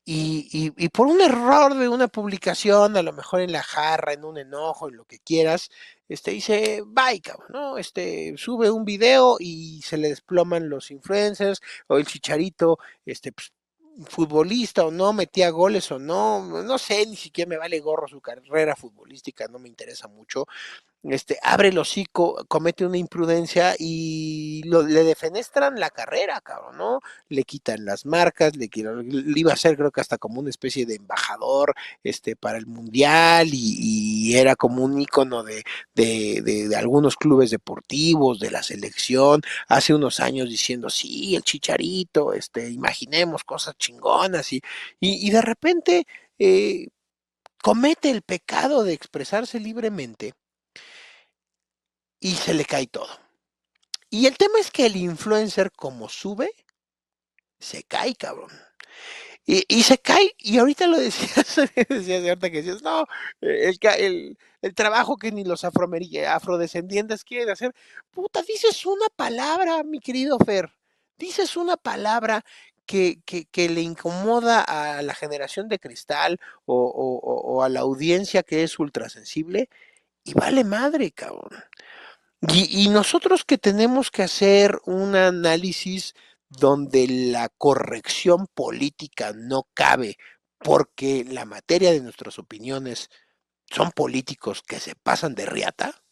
y por un error de una publicación, a lo mejor en la jarra, en un enojo, en lo que quieras, dice, bye, cabrón, ¿no? Sube un video y se le desploman los influencers, o el Chicharito, pues, futbolista o no, metía goles o no, no sé, ni siquiera me vale gorro su carrera futbolística, no me interesa mucho, abre el hocico, comete una imprudencia y le defenestran la carrera, cabrón, ¿no? Le quitan las marcas, le iba a ser creo que hasta como una especie de embajador, para el mundial y era como un ícono de algunos clubes deportivos, de la selección, hace unos años diciendo, sí, el Chicharito, imaginemos cosas chingonas y de repente comete el pecado de expresarse libremente y se le cae todo. Y el tema es que el influencer, como sube, se cae, cabrón. Y se cae, y ahorita lo decías, decías ahorita que decías, no, el trabajo que ni los afrodescendientes quieren hacer. Puta, dices una palabra, mi querido Fer. Dices una palabra que le incomoda a la generación de cristal o a la audiencia que es ultrasensible, y vale madre, cabrón. Y nosotros que tenemos que hacer un análisis donde la corrección política no cabe, porque la materia de nuestras opiniones son políticos que se pasan de riata,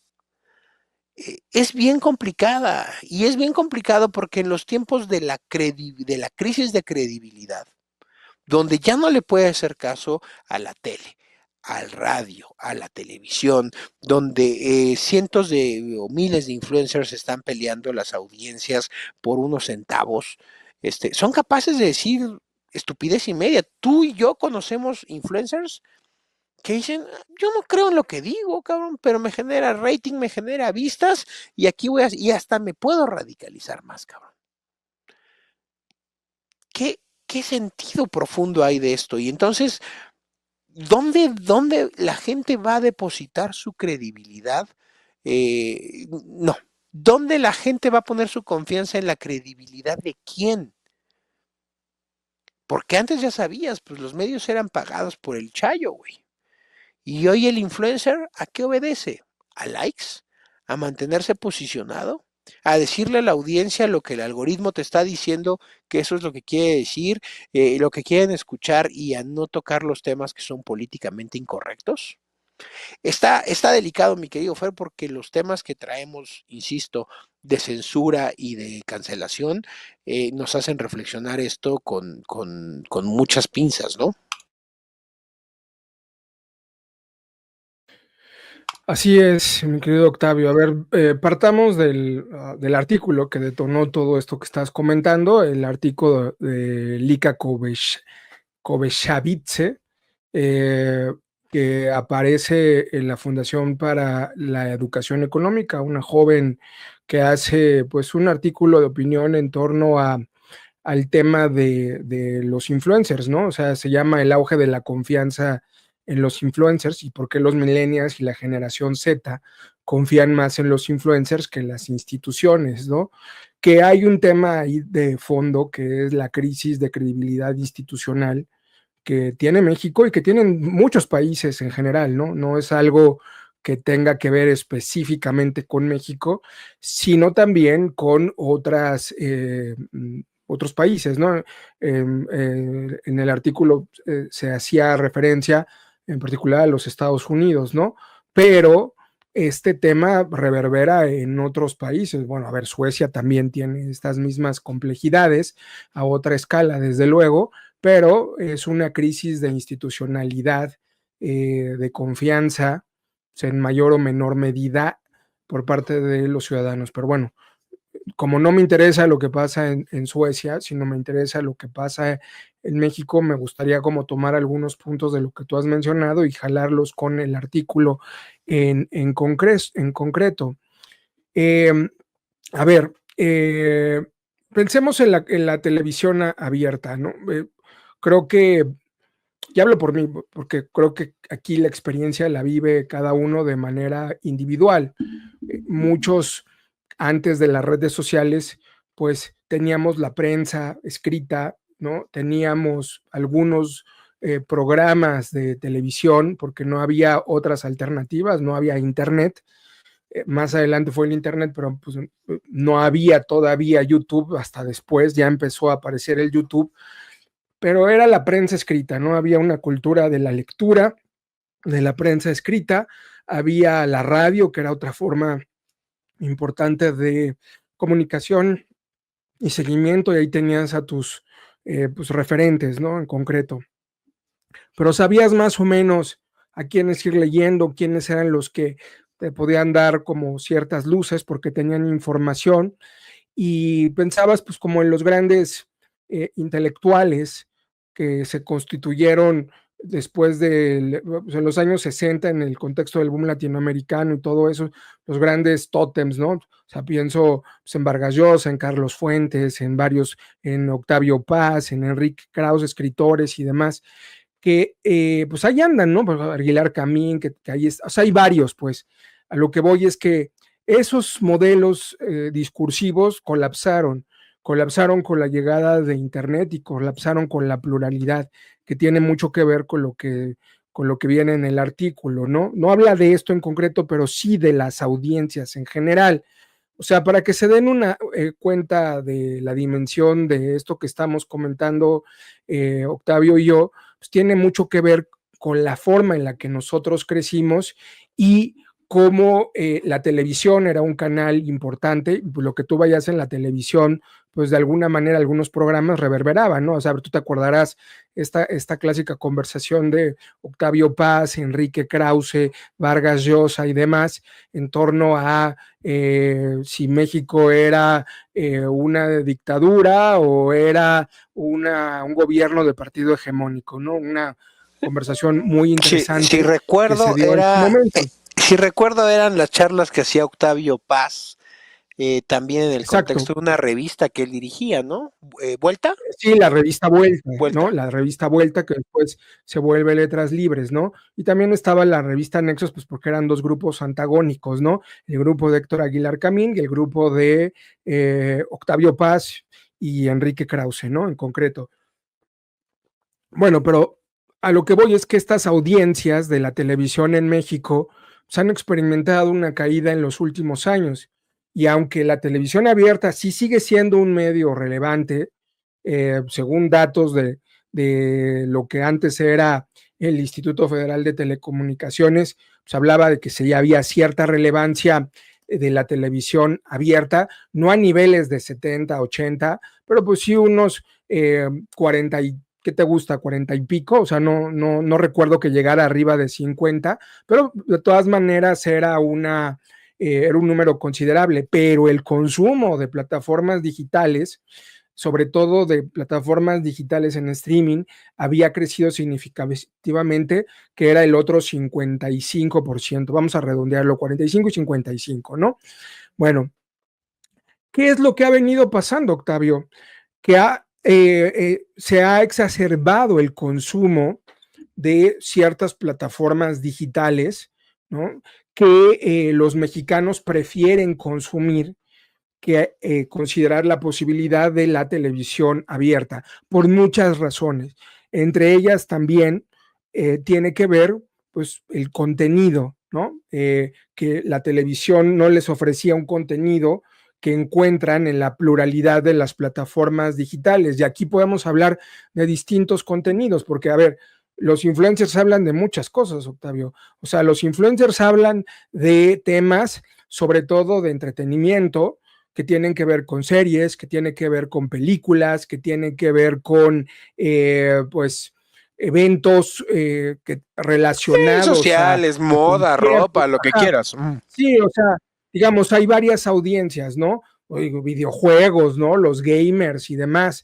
es bien complicada. Y es bien complicado porque en los tiempos de de la crisis de credibilidad, donde ya no le puede hacer caso a la tele, al radio, a la televisión, donde cientos de o miles de influencers están peleando las audiencias por unos centavos, son capaces de decir estupidez y media. Tú y yo conocemos influencers que dicen, yo no creo en lo que digo, cabrón, pero me genera rating, me genera vistas y aquí y hasta me puedo radicalizar más, cabrón. ¿Qué sentido profundo hay de esto? Y entonces, ¿dónde la gente va a depositar su credibilidad? No. ¿Dónde la gente va a poner su confianza en la credibilidad de quién? Porque antes ya sabías, pues los medios eran pagados por el Chayo, güey. Y hoy el influencer, ¿a qué obedece? ¿A likes? ¿A mantenerse posicionado? ¿A decirle a la audiencia lo que el algoritmo te está diciendo, que eso es lo que quiere decir, lo que quieren escuchar, y a no tocar los temas que son políticamente incorrectos? Está delicado, mi querido Fer, porque los temas que traemos, insisto, de censura y de cancelación, nos hacen reflexionar esto con muchas pinzas, ¿no? Así es, mi querido Octavio. A ver, partamos del artículo que detonó todo esto que estás comentando, el artículo de Lika Koveshavitze, eh, que aparece en la Fundación para la Educación Económica, una joven que hace pues un artículo de opinión en torno al tema de los influencers, ¿no? O sea, se llama El auge de la confianza en los influencers y por qué los millennials y la generación Z confían más en los influencers que en las instituciones, ¿no? Que hay un tema ahí de fondo que es la crisis de credibilidad institucional que tiene México y que tienen muchos países en general, ¿no? No es algo que tenga que ver específicamente con México, sino también con otros países, ¿no? En el artículo se hacía referencia en particular a los Estados Unidos, ¿no? Pero este tema reverbera en otros países. Bueno, a ver, Suecia también tiene estas mismas complejidades a otra escala, desde luego, pero es una crisis de institucionalidad, de confianza, o sea, en mayor o menor medida por parte de los ciudadanos. Pero bueno, como no me interesa lo que pasa en Suecia, sino me interesa lo que pasa en México, me gustaría como tomar algunos puntos de lo que tú has mencionado y jalarlos con el artículo en concreto. A ver, pensemos en la televisión abierta, ¿no? Creo que, y hablo por mí, porque creo que aquí la experiencia la vive cada uno de manera individual. Muchos antes de las redes sociales, pues teníamos la prensa escrita, ¿no? Teníamos algunos programas de televisión porque no había otras alternativas, no había internet. Más adelante fue el internet, pero pues no había todavía YouTube, hasta después ya empezó a aparecer el YouTube, pero era la prensa escrita, ¿no? Había una cultura de la lectura, de la prensa escrita, había la radio, que era otra forma importante de comunicación y seguimiento, y ahí tenías a tus pues, referentes, ¿no? En concreto. Pero sabías más o menos a quiénes ir leyendo, quiénes eran los que te podían dar como ciertas luces porque tenían información, y pensabas pues como en los grandes intelectuales que se constituyeron después de pues, en los años 60 en el contexto del boom latinoamericano y todo eso, los grandes tótems, ¿no? O sea, pienso pues, en Vargas Llosa, en Carlos Fuentes, en varios, en Octavio Paz, en Enrique Krauss, escritores y demás, que pues ahí andan, ¿no? Pues, Aguilar Camín, que ahí está, o sea, hay varios, pues. A lo que voy es que esos modelos discursivos colapsaron con la llegada de Internet y colapsaron con la pluralidad, que tiene mucho que ver con lo que viene en el artículo, ¿no? No habla de esto en concreto, pero sí de las audiencias en general. O sea, para que se den una cuenta de la dimensión de esto que estamos comentando, Octavio y yo, pues tiene mucho que ver con la forma en la que nosotros crecimos y cómo la televisión era un canal importante, pues lo que tú vayas en la televisión, pues de alguna manera algunos programas reverberaban, ¿no? O sea, tú te acordarás esta clásica conversación de Octavio Paz, Enrique Krause, Vargas Llosa y demás, en torno a si México era una dictadura o era un gobierno de partido hegemónico, ¿no? Una conversación muy interesante. Si recuerdo, que se dio en ese momento. Si recuerdo, eran las charlas que hacía Octavio Paz, también en el Exacto. contexto de una revista que él dirigía, ¿no? ¿Vuelta? Sí, la revista Vuelta, Vuelta, ¿no? La revista Vuelta, que después se vuelve Letras Libres, ¿no? Y también estaba la revista Nexos, pues porque eran dos grupos antagónicos, ¿no? El grupo de Héctor Aguilar Camín y el grupo de Octavio Paz y Enrique Krause, ¿no? En concreto. Bueno, pero a lo que voy es que estas audiencias de la televisión en México pues, han experimentado una caída en los últimos años. Y aunque la televisión abierta sí sigue siendo un medio relevante, según datos de lo que antes era el Instituto Federal de Telecomunicaciones, pues hablaba de que sí había cierta relevancia de la televisión abierta, no a niveles de 70, 80, pero pues sí unos 40 y, ¿qué te gusta? 40 y pico, o sea, no recuerdo que llegara arriba de 50, pero de todas maneras era un número considerable, pero el consumo de plataformas digitales, sobre todo de plataformas digitales en streaming, había crecido significativamente, que era el otro 55%, vamos a redondearlo, 45 y 55, ¿no? Bueno, ¿qué es lo que ha venido pasando, Octavio? Que se ha exacerbado el consumo de ciertas plataformas digitales, ¿no? Que los mexicanos prefieren consumir que considerar la posibilidad de la televisión abierta, por muchas razones. Entre ellas también tiene que ver pues, el contenido, ¿no? Que la televisión no les ofrecía un contenido que encuentran en la pluralidad de las plataformas digitales. Y aquí podemos hablar de distintos contenidos, porque, a ver, los influencers hablan de muchas cosas, Octavio. O sea, los influencers hablan de temas, sobre todo de entretenimiento, que tienen que ver con series, que tienen que ver con películas, que tienen que ver con, pues, eventos relacionados. Sí, sociales, moda, ropa, lo que quieras. Sí, o sea, digamos, hay varias audiencias, ¿no? Videojuegos, ¿no? Los gamers y demás.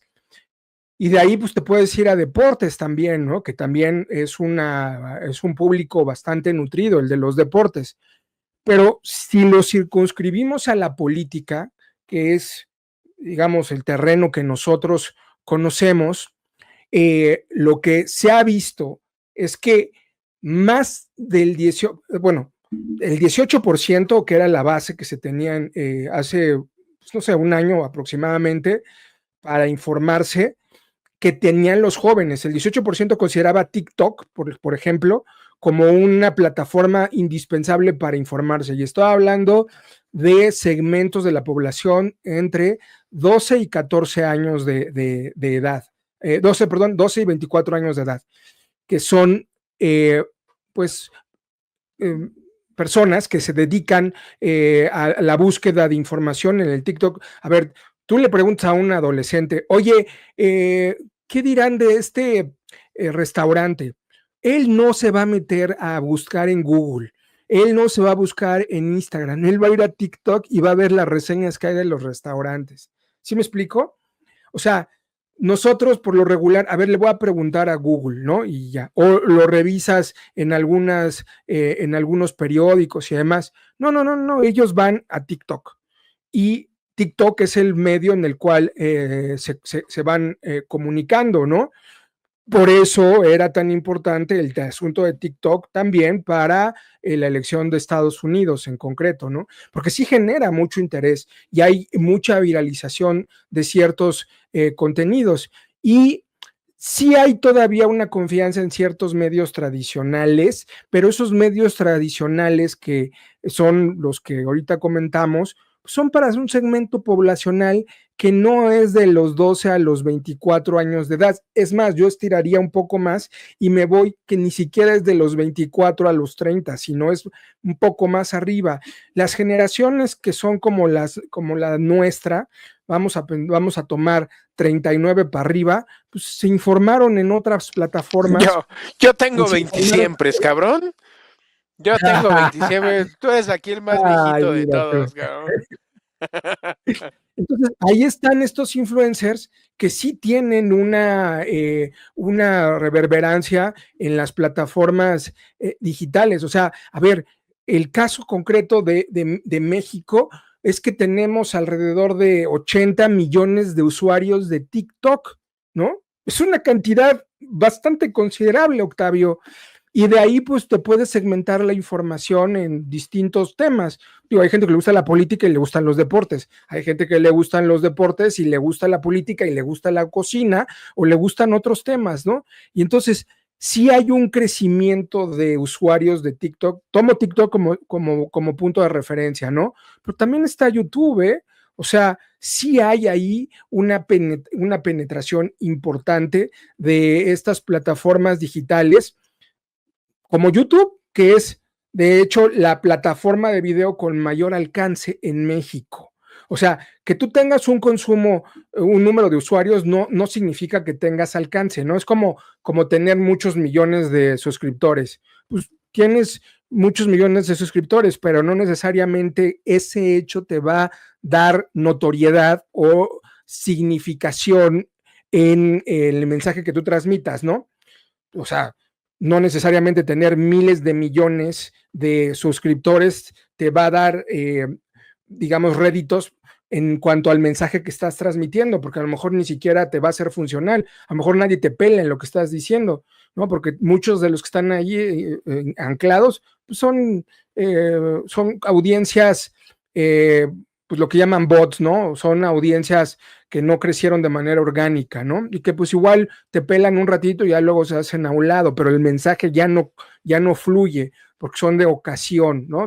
Y de ahí, pues, te puedes ir a deportes también, ¿no? Que también es un público bastante nutrido, el de los deportes. Pero si lo circunscribimos a la política, que es, digamos, el terreno que nosotros conocemos, lo que se ha visto es que más del 18%, que era la base que se tenían hace, pues, no sé, un año aproximadamente, para informarse, que tenían los jóvenes. El 18% consideraba TikTok, por ejemplo, como una plataforma indispensable para informarse. Y estoy hablando de segmentos de la población entre 12 y 14 años de edad. 12 y 24 años de edad, que son, personas que se dedican a la búsqueda de información en el TikTok. A ver, tú le preguntas a un adolescente, oye, ¿qué dirán de este restaurante? Él no se va a meter a buscar en Google, él no se va a buscar en Instagram, él va a ir a TikTok y va a ver las reseñas que hay de los restaurantes. ¿Sí me explico? O sea, nosotros por lo regular, a ver, le voy a preguntar a Google, ¿no? Y ya, o lo revisas en algunos periódicos y demás. No, ellos van a TikTok y TikTok es el medio en el cual se van comunicando, ¿no? Por eso era tan importante el asunto de TikTok también para la elección de Estados Unidos en concreto, ¿no? Porque sí genera mucho interés y hay mucha viralización de ciertos contenidos. Y sí hay todavía una confianza en ciertos medios tradicionales, pero esos medios tradicionales que son los que ahorita comentamos, son para un segmento poblacional que no es de los 12 a los 24 años de edad. Es más, yo estiraría un poco más y me voy que ni siquiera es de los 24 a los 30, sino es un poco más arriba. Las generaciones que son como la nuestra, vamos a tomar 39 para arriba, pues se informaron en otras plataformas. Yo tengo 20 siempre, cabrón. Yo tengo 27, tú eres aquí el más viejito de todos, cabrón. Entonces, ahí están estos influencers que sí tienen una reverberancia en las plataformas digitales. O sea, a ver, el caso concreto de México es que tenemos alrededor de 80 millones de usuarios de TikTok, ¿no? Es una cantidad bastante considerable, Octavio. Y de ahí, pues, te puedes segmentar la información en distintos temas. Digo, hay gente que le gusta la política y le gustan los deportes. Hay gente que le gustan los deportes y le gusta la política y le gusta la cocina o le gustan otros temas, ¿no? Y entonces, sí hay un crecimiento de usuarios de TikTok. Tomo TikTok como punto de referencia, ¿no? Pero también está YouTube, ¿eh? O sea, sí hay ahí una penetración importante de estas plataformas digitales como YouTube, que es de hecho la plataforma de video con mayor alcance en México. O sea, que tú tengas un consumo, un número de usuarios no significa que tengas alcance, ¿no? Es como tener muchos millones de suscriptores. Pues tienes muchos millones de suscriptores, pero no necesariamente ese hecho te va a dar notoriedad o significación en el mensaje que tú transmitas, ¿no? O sea, no necesariamente tener miles de millones de suscriptores te va a dar, digamos, réditos en cuanto al mensaje que estás transmitiendo, porque a lo mejor ni siquiera te va a ser funcional, a lo mejor nadie te pela en lo que estás diciendo, ¿no? Porque muchos de los que están ahí anclados pues son audiencias, pues lo que llaman bots, ¿no? Son audiencias que no crecieron de manera orgánica, ¿no? Y que pues igual te pelan un ratito y ya luego se hacen a un lado, pero el mensaje ya no fluye, porque son de ocasión, ¿no?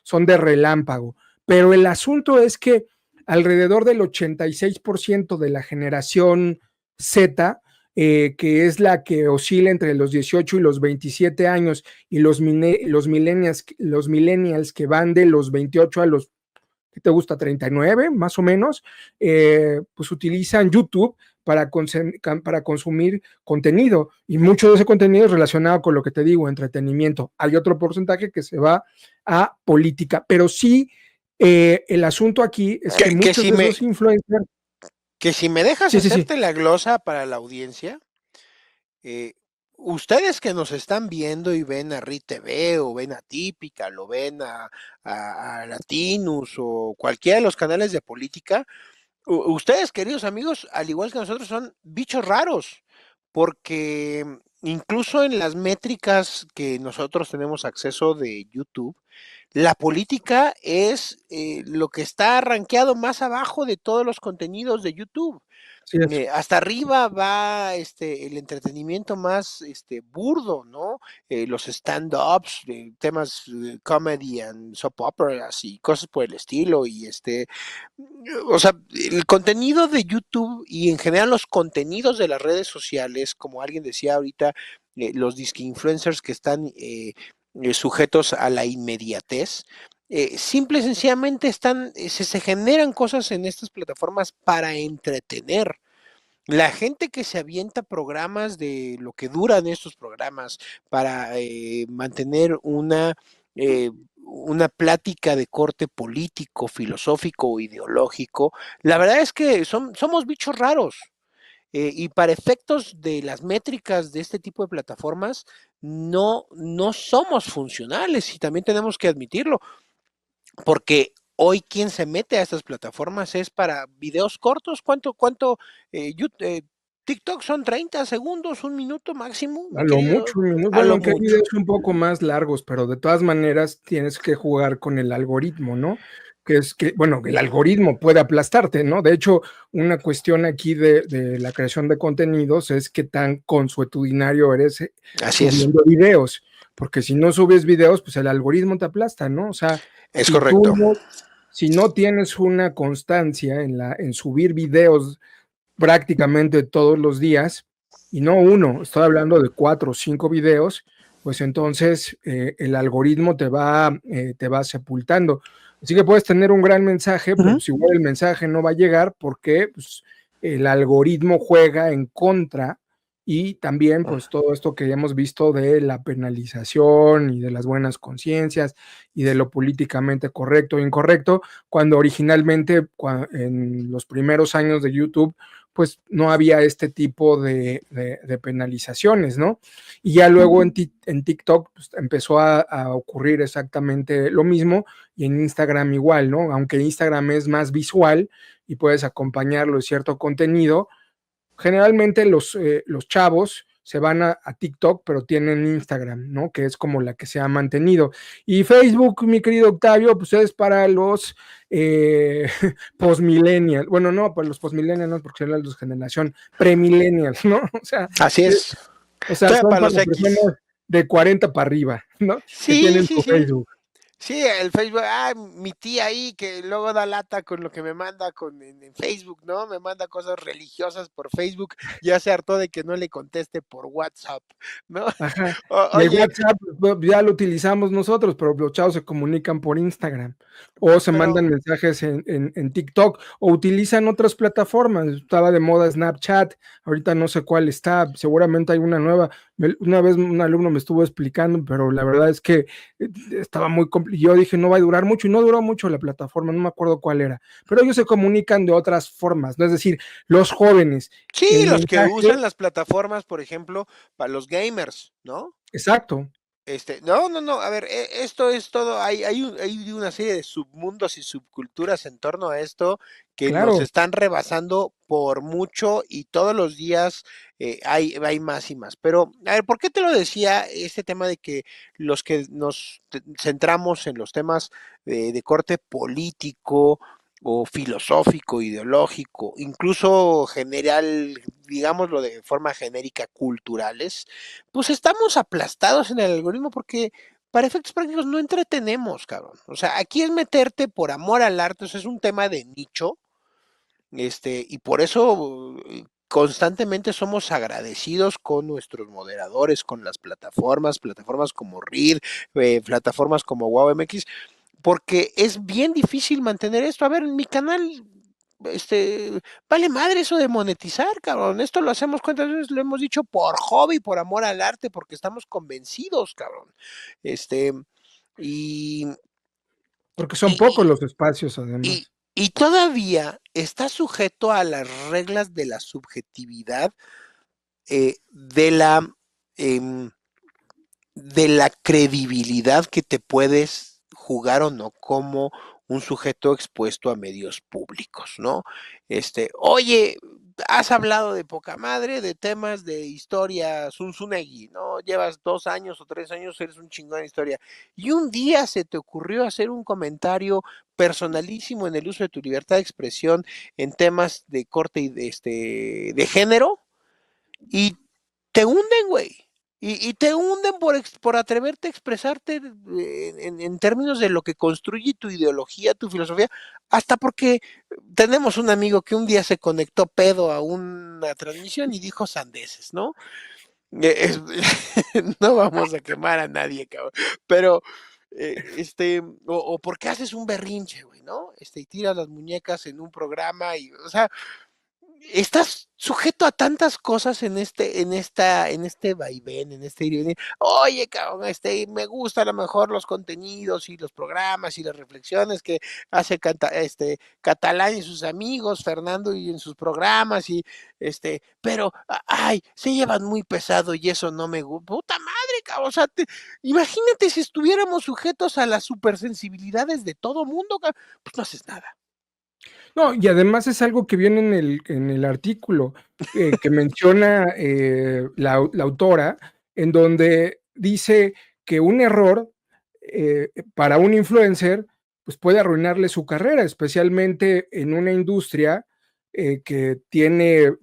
Son de relámpago. Pero el asunto es que alrededor del 86% de la generación Z, que es la que oscila entre los 18 y los 27 años, y los millennials que van de los 28 a los, ¿qué te gusta? 39, más o menos, pues utilizan YouTube para consumir contenido, y mucho de ese contenido es relacionado con lo que te digo, entretenimiento. Hay otro porcentaje que se va a política, pero sí, el asunto aquí es que muchos de esos influencers... Que si me dejas hacerte la glosa para la audiencia, ustedes que nos están viendo y ven a RITV o ven a Typical o ven a Latinus o cualquiera de los canales de política, ustedes, queridos amigos, al igual que nosotros, son bichos raros, porque incluso en las métricas que nosotros tenemos acceso de YouTube, la política es lo que está rankeado más abajo de todos los contenidos de YouTube. Sí, hasta arriba va el entretenimiento más burdo, ¿no? Los stand-ups, temas de comedy and soap operas y cosas por el estilo. Y o sea, el contenido de YouTube y en general los contenidos de las redes sociales, como alguien decía ahorita, los disque influencers que están sujetos a la inmediatez, simple y sencillamente se generan cosas en estas plataformas para entretener. La gente que se avienta programas de lo que duran estos programas para mantener una plática de corte político, filosófico o ideológico, la verdad es que somos bichos raros. Y para efectos de las métricas de este tipo de plataformas, no somos funcionales, y también tenemos que admitirlo, porque hoy quien se mete a estas plataformas es para videos cortos. ¿Cuánto TikTok son 30 segundos, un minuto máximo? A lo mucho, un minuto. Bueno, aunque hay videos un poco más largos, pero de todas maneras tienes que jugar con el algoritmo, ¿no? Bueno, el algoritmo puede aplastarte, ¿no? De hecho, una cuestión aquí de la creación de contenidos es qué tan consuetudinario eres subiendo videos, porque si no subes videos, pues el algoritmo te aplasta, ¿no? O sea, es correcto. Si no tienes una constancia en subir videos prácticamente todos los días, y no uno, estoy hablando de 4 o 5 videos, pues entonces el algoritmo te va sepultando. Así que puedes tener un gran mensaje, pero pues igual el mensaje no va a llegar porque pues, el algoritmo juega en contra, y también pues todo esto que ya hemos visto de la penalización y de las buenas conciencias y de lo políticamente correcto e incorrecto, cuando originalmente en los primeros años de YouTube pues no había este tipo de penalizaciones, ¿no? Y ya luego en TikTok pues, empezó a ocurrir exactamente lo mismo, y en Instagram igual, ¿no? Aunque Instagram es más visual y puedes acompañarlo de cierto contenido, generalmente los chavos se van a TikTok, pero tienen Instagram, ¿no? Que es como la que se ha mantenido. Y Facebook, mi querido Octavio, pues es para los postmillennials. Bueno, no, para los postmillennials, no, porque son los generación premillennials, ¿no? O sea, así es. O sea, Todavía son para para los X. personas de 40 para arriba, ¿no? Que Sí, tienen sí, su sí. Facebook. Sí, el Facebook, mi tía ahí que luego da lata con lo que me manda en Facebook, ¿no? Me manda cosas religiosas por Facebook, ya se hartó de que no le conteste por WhatsApp, ¿no? Ajá. Y el Oye, WhatsApp pues, ya lo utilizamos nosotros, pero los chavos se comunican por Instagram o se pero mandan mensajes en TikTok o utilizan otras plataformas. Estaba de moda Snapchat, ahorita no sé cuál está, seguramente hay una nueva. Una vez un alumno me estuvo explicando, pero la verdad es que estaba muy complicado. Yo dije, no va a durar mucho y no duró mucho la plataforma, no me acuerdo cuál era, pero ellos se comunican de otras formas, ¿no? Es decir, los jóvenes, sí, el los que mensaje, usan las plataformas, por ejemplo, para los gamers, ¿no? exacto, No, a ver, esto es todo, hay una serie de submundos y subculturas en torno a esto que nos claro. están rebasando por mucho y todos los días hay más y más. Pero, a ver, ¿por qué te lo decía este tema de que los que nos centramos en los temas de corte político o filosófico, ideológico, incluso general, digámoslo de forma genérica, culturales, pues estamos aplastados en el algoritmo porque para efectos prácticos no entretenemos, cabrón. O sea, aquí es meterte por amor al arte, o sea, es un tema de nicho, y por eso constantemente somos agradecidos con nuestros moderadores, con las plataformas como Reed, plataformas como WowMX, porque es bien difícil mantener esto. A ver, en mi canal, vale madre eso de monetizar, cabrón. Esto lo hacemos, cuántas veces lo hemos dicho, por hobby, por amor al arte, porque estamos convencidos, cabrón. Este, y, Porque son pocos y, los espacios, y, además. y todavía está sujeto a las reglas de la subjetividad, de em, de la credibilidad que te puedes jugar o no como un sujeto expuesto a medios públicos, ¿no? Oye, has hablado de poca madre, de temas de historia Zunzunegui, ¿no? Llevas 2 años o 3 años, eres un chingón de historia. Y un día se te ocurrió hacer un comentario personalísimo en el uso de tu libertad de expresión en temas de corte y de género, y te hunden, güey. Y te hunden por atreverte a expresarte en términos de lo que construye tu ideología, tu filosofía, hasta porque tenemos un amigo que un día se conectó pedo a una transmisión y dijo sandeces, ¿no? No vamos a quemar a nadie, cabrón. Pero, o porque haces un berrinche, güey, ¿no? Y tiras las muñecas en un programa y, o sea, estás sujeto a tantas cosas en este vaivén, en este ir y venir. Oye, cabrón, me gusta a lo mejor los contenidos y los programas y las reflexiones que hace Catalán y sus amigos, Fernando y en sus programas pero, ay, se llevan muy pesado y eso no me gusta. Puta madre, cabrón, o sea, imagínate si estuviéramos sujetos a las supersensibilidades de todo mundo, cabrón, pues no haces nada. No, y además es algo que viene en el artículo que menciona la autora, en donde dice que un error para un influencer pues puede arruinarle su carrera, especialmente en una industria que tiene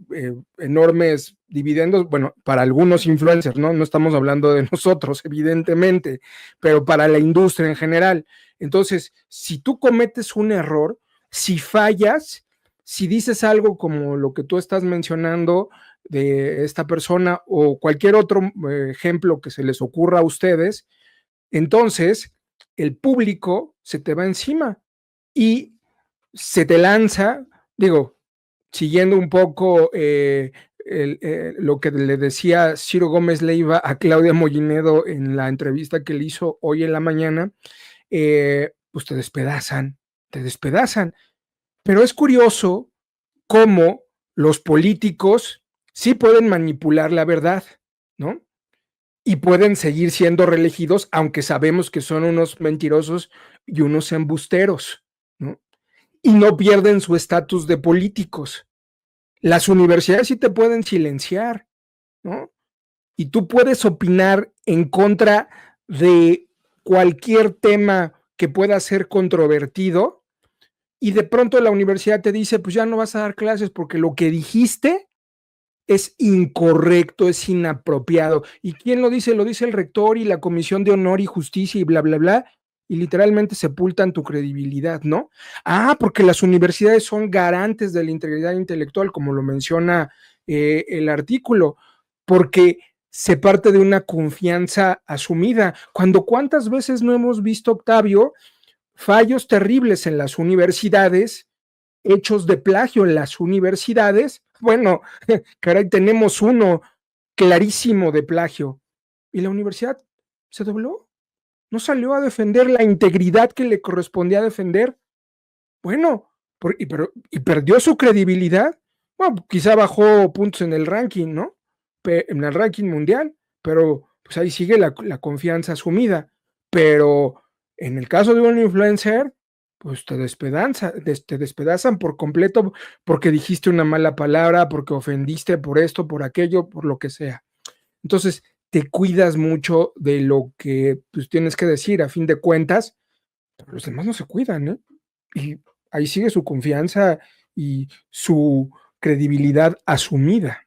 enormes dividendos, bueno, para algunos influencers, ¿no? No estamos hablando de nosotros, evidentemente, pero para la industria en general. Entonces, si tú cometes un error, si fallas, si dices algo como lo que tú estás mencionando de esta persona o cualquier otro ejemplo que se les ocurra a ustedes, entonces el público se te va encima y se te lanza, digo, siguiendo un poco lo que le decía Ciro Gómez Leiva a Claudia Mollinedo en la entrevista que le hizo hoy en la mañana, pues te despedazan, te despedazan. Pero es curioso cómo los políticos sí pueden manipular la verdad, ¿no? Y pueden seguir siendo reelegidos, aunque sabemos que son unos mentirosos y unos embusteros, ¿no? Y no pierden su estatus de políticos. Las universidades sí te pueden silenciar, ¿no? Y tú puedes opinar en contra de cualquier tema que pueda ser controvertido, y de pronto la universidad te dice, pues ya no vas a dar clases porque lo que dijiste es incorrecto, es inapropiado. ¿Y quién lo dice? Lo dice el rector y la Comisión de Honor y Justicia y bla, bla, bla, y literalmente sepultan tu credibilidad, ¿no? Porque las universidades son garantes de la integridad intelectual, como lo menciona el artículo, porque se parte de una confianza asumida. ¿Cuántas veces no hemos visto, Octavio, fallos terribles en las universidades, hechos de plagio en las universidades? Bueno, caray, tenemos uno clarísimo de plagio. Y la universidad se dobló, no salió a defender la integridad que le correspondía defender. Bueno, y perdió su credibilidad. Bueno, quizá bajó puntos en el ranking, ¿no? En el ranking mundial, pero pues ahí sigue la confianza asumida. Pero en el caso de un influencer, pues te despedazan por completo porque dijiste una mala palabra, porque ofendiste por esto, por aquello, por lo que sea. Entonces, te cuidas mucho de lo que pues, tienes que decir a fin de cuentas, pero los demás no se cuidan, ¿eh? Y ahí sigue su confianza y su credibilidad asumida.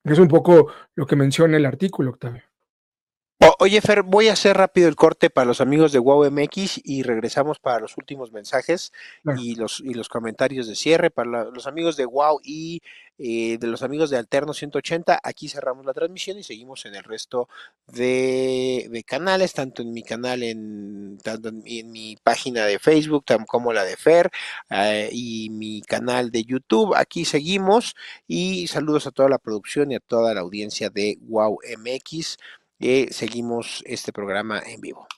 Es un poco lo que menciona el artículo, Octavio. Oye, Fer, voy a hacer rápido el corte para los amigos de Wow MX y regresamos para los últimos mensajes Claro. y los comentarios de cierre para los amigos de Wow y de los amigos de Alterno 180. Aquí cerramos la transmisión y seguimos en el resto de canales, tanto en mi canal, tanto en mi página de Facebook como la de Fer y mi canal de YouTube. Aquí seguimos y saludos a toda la producción y a toda la audiencia de Wow MX. Seguimos este programa en vivo.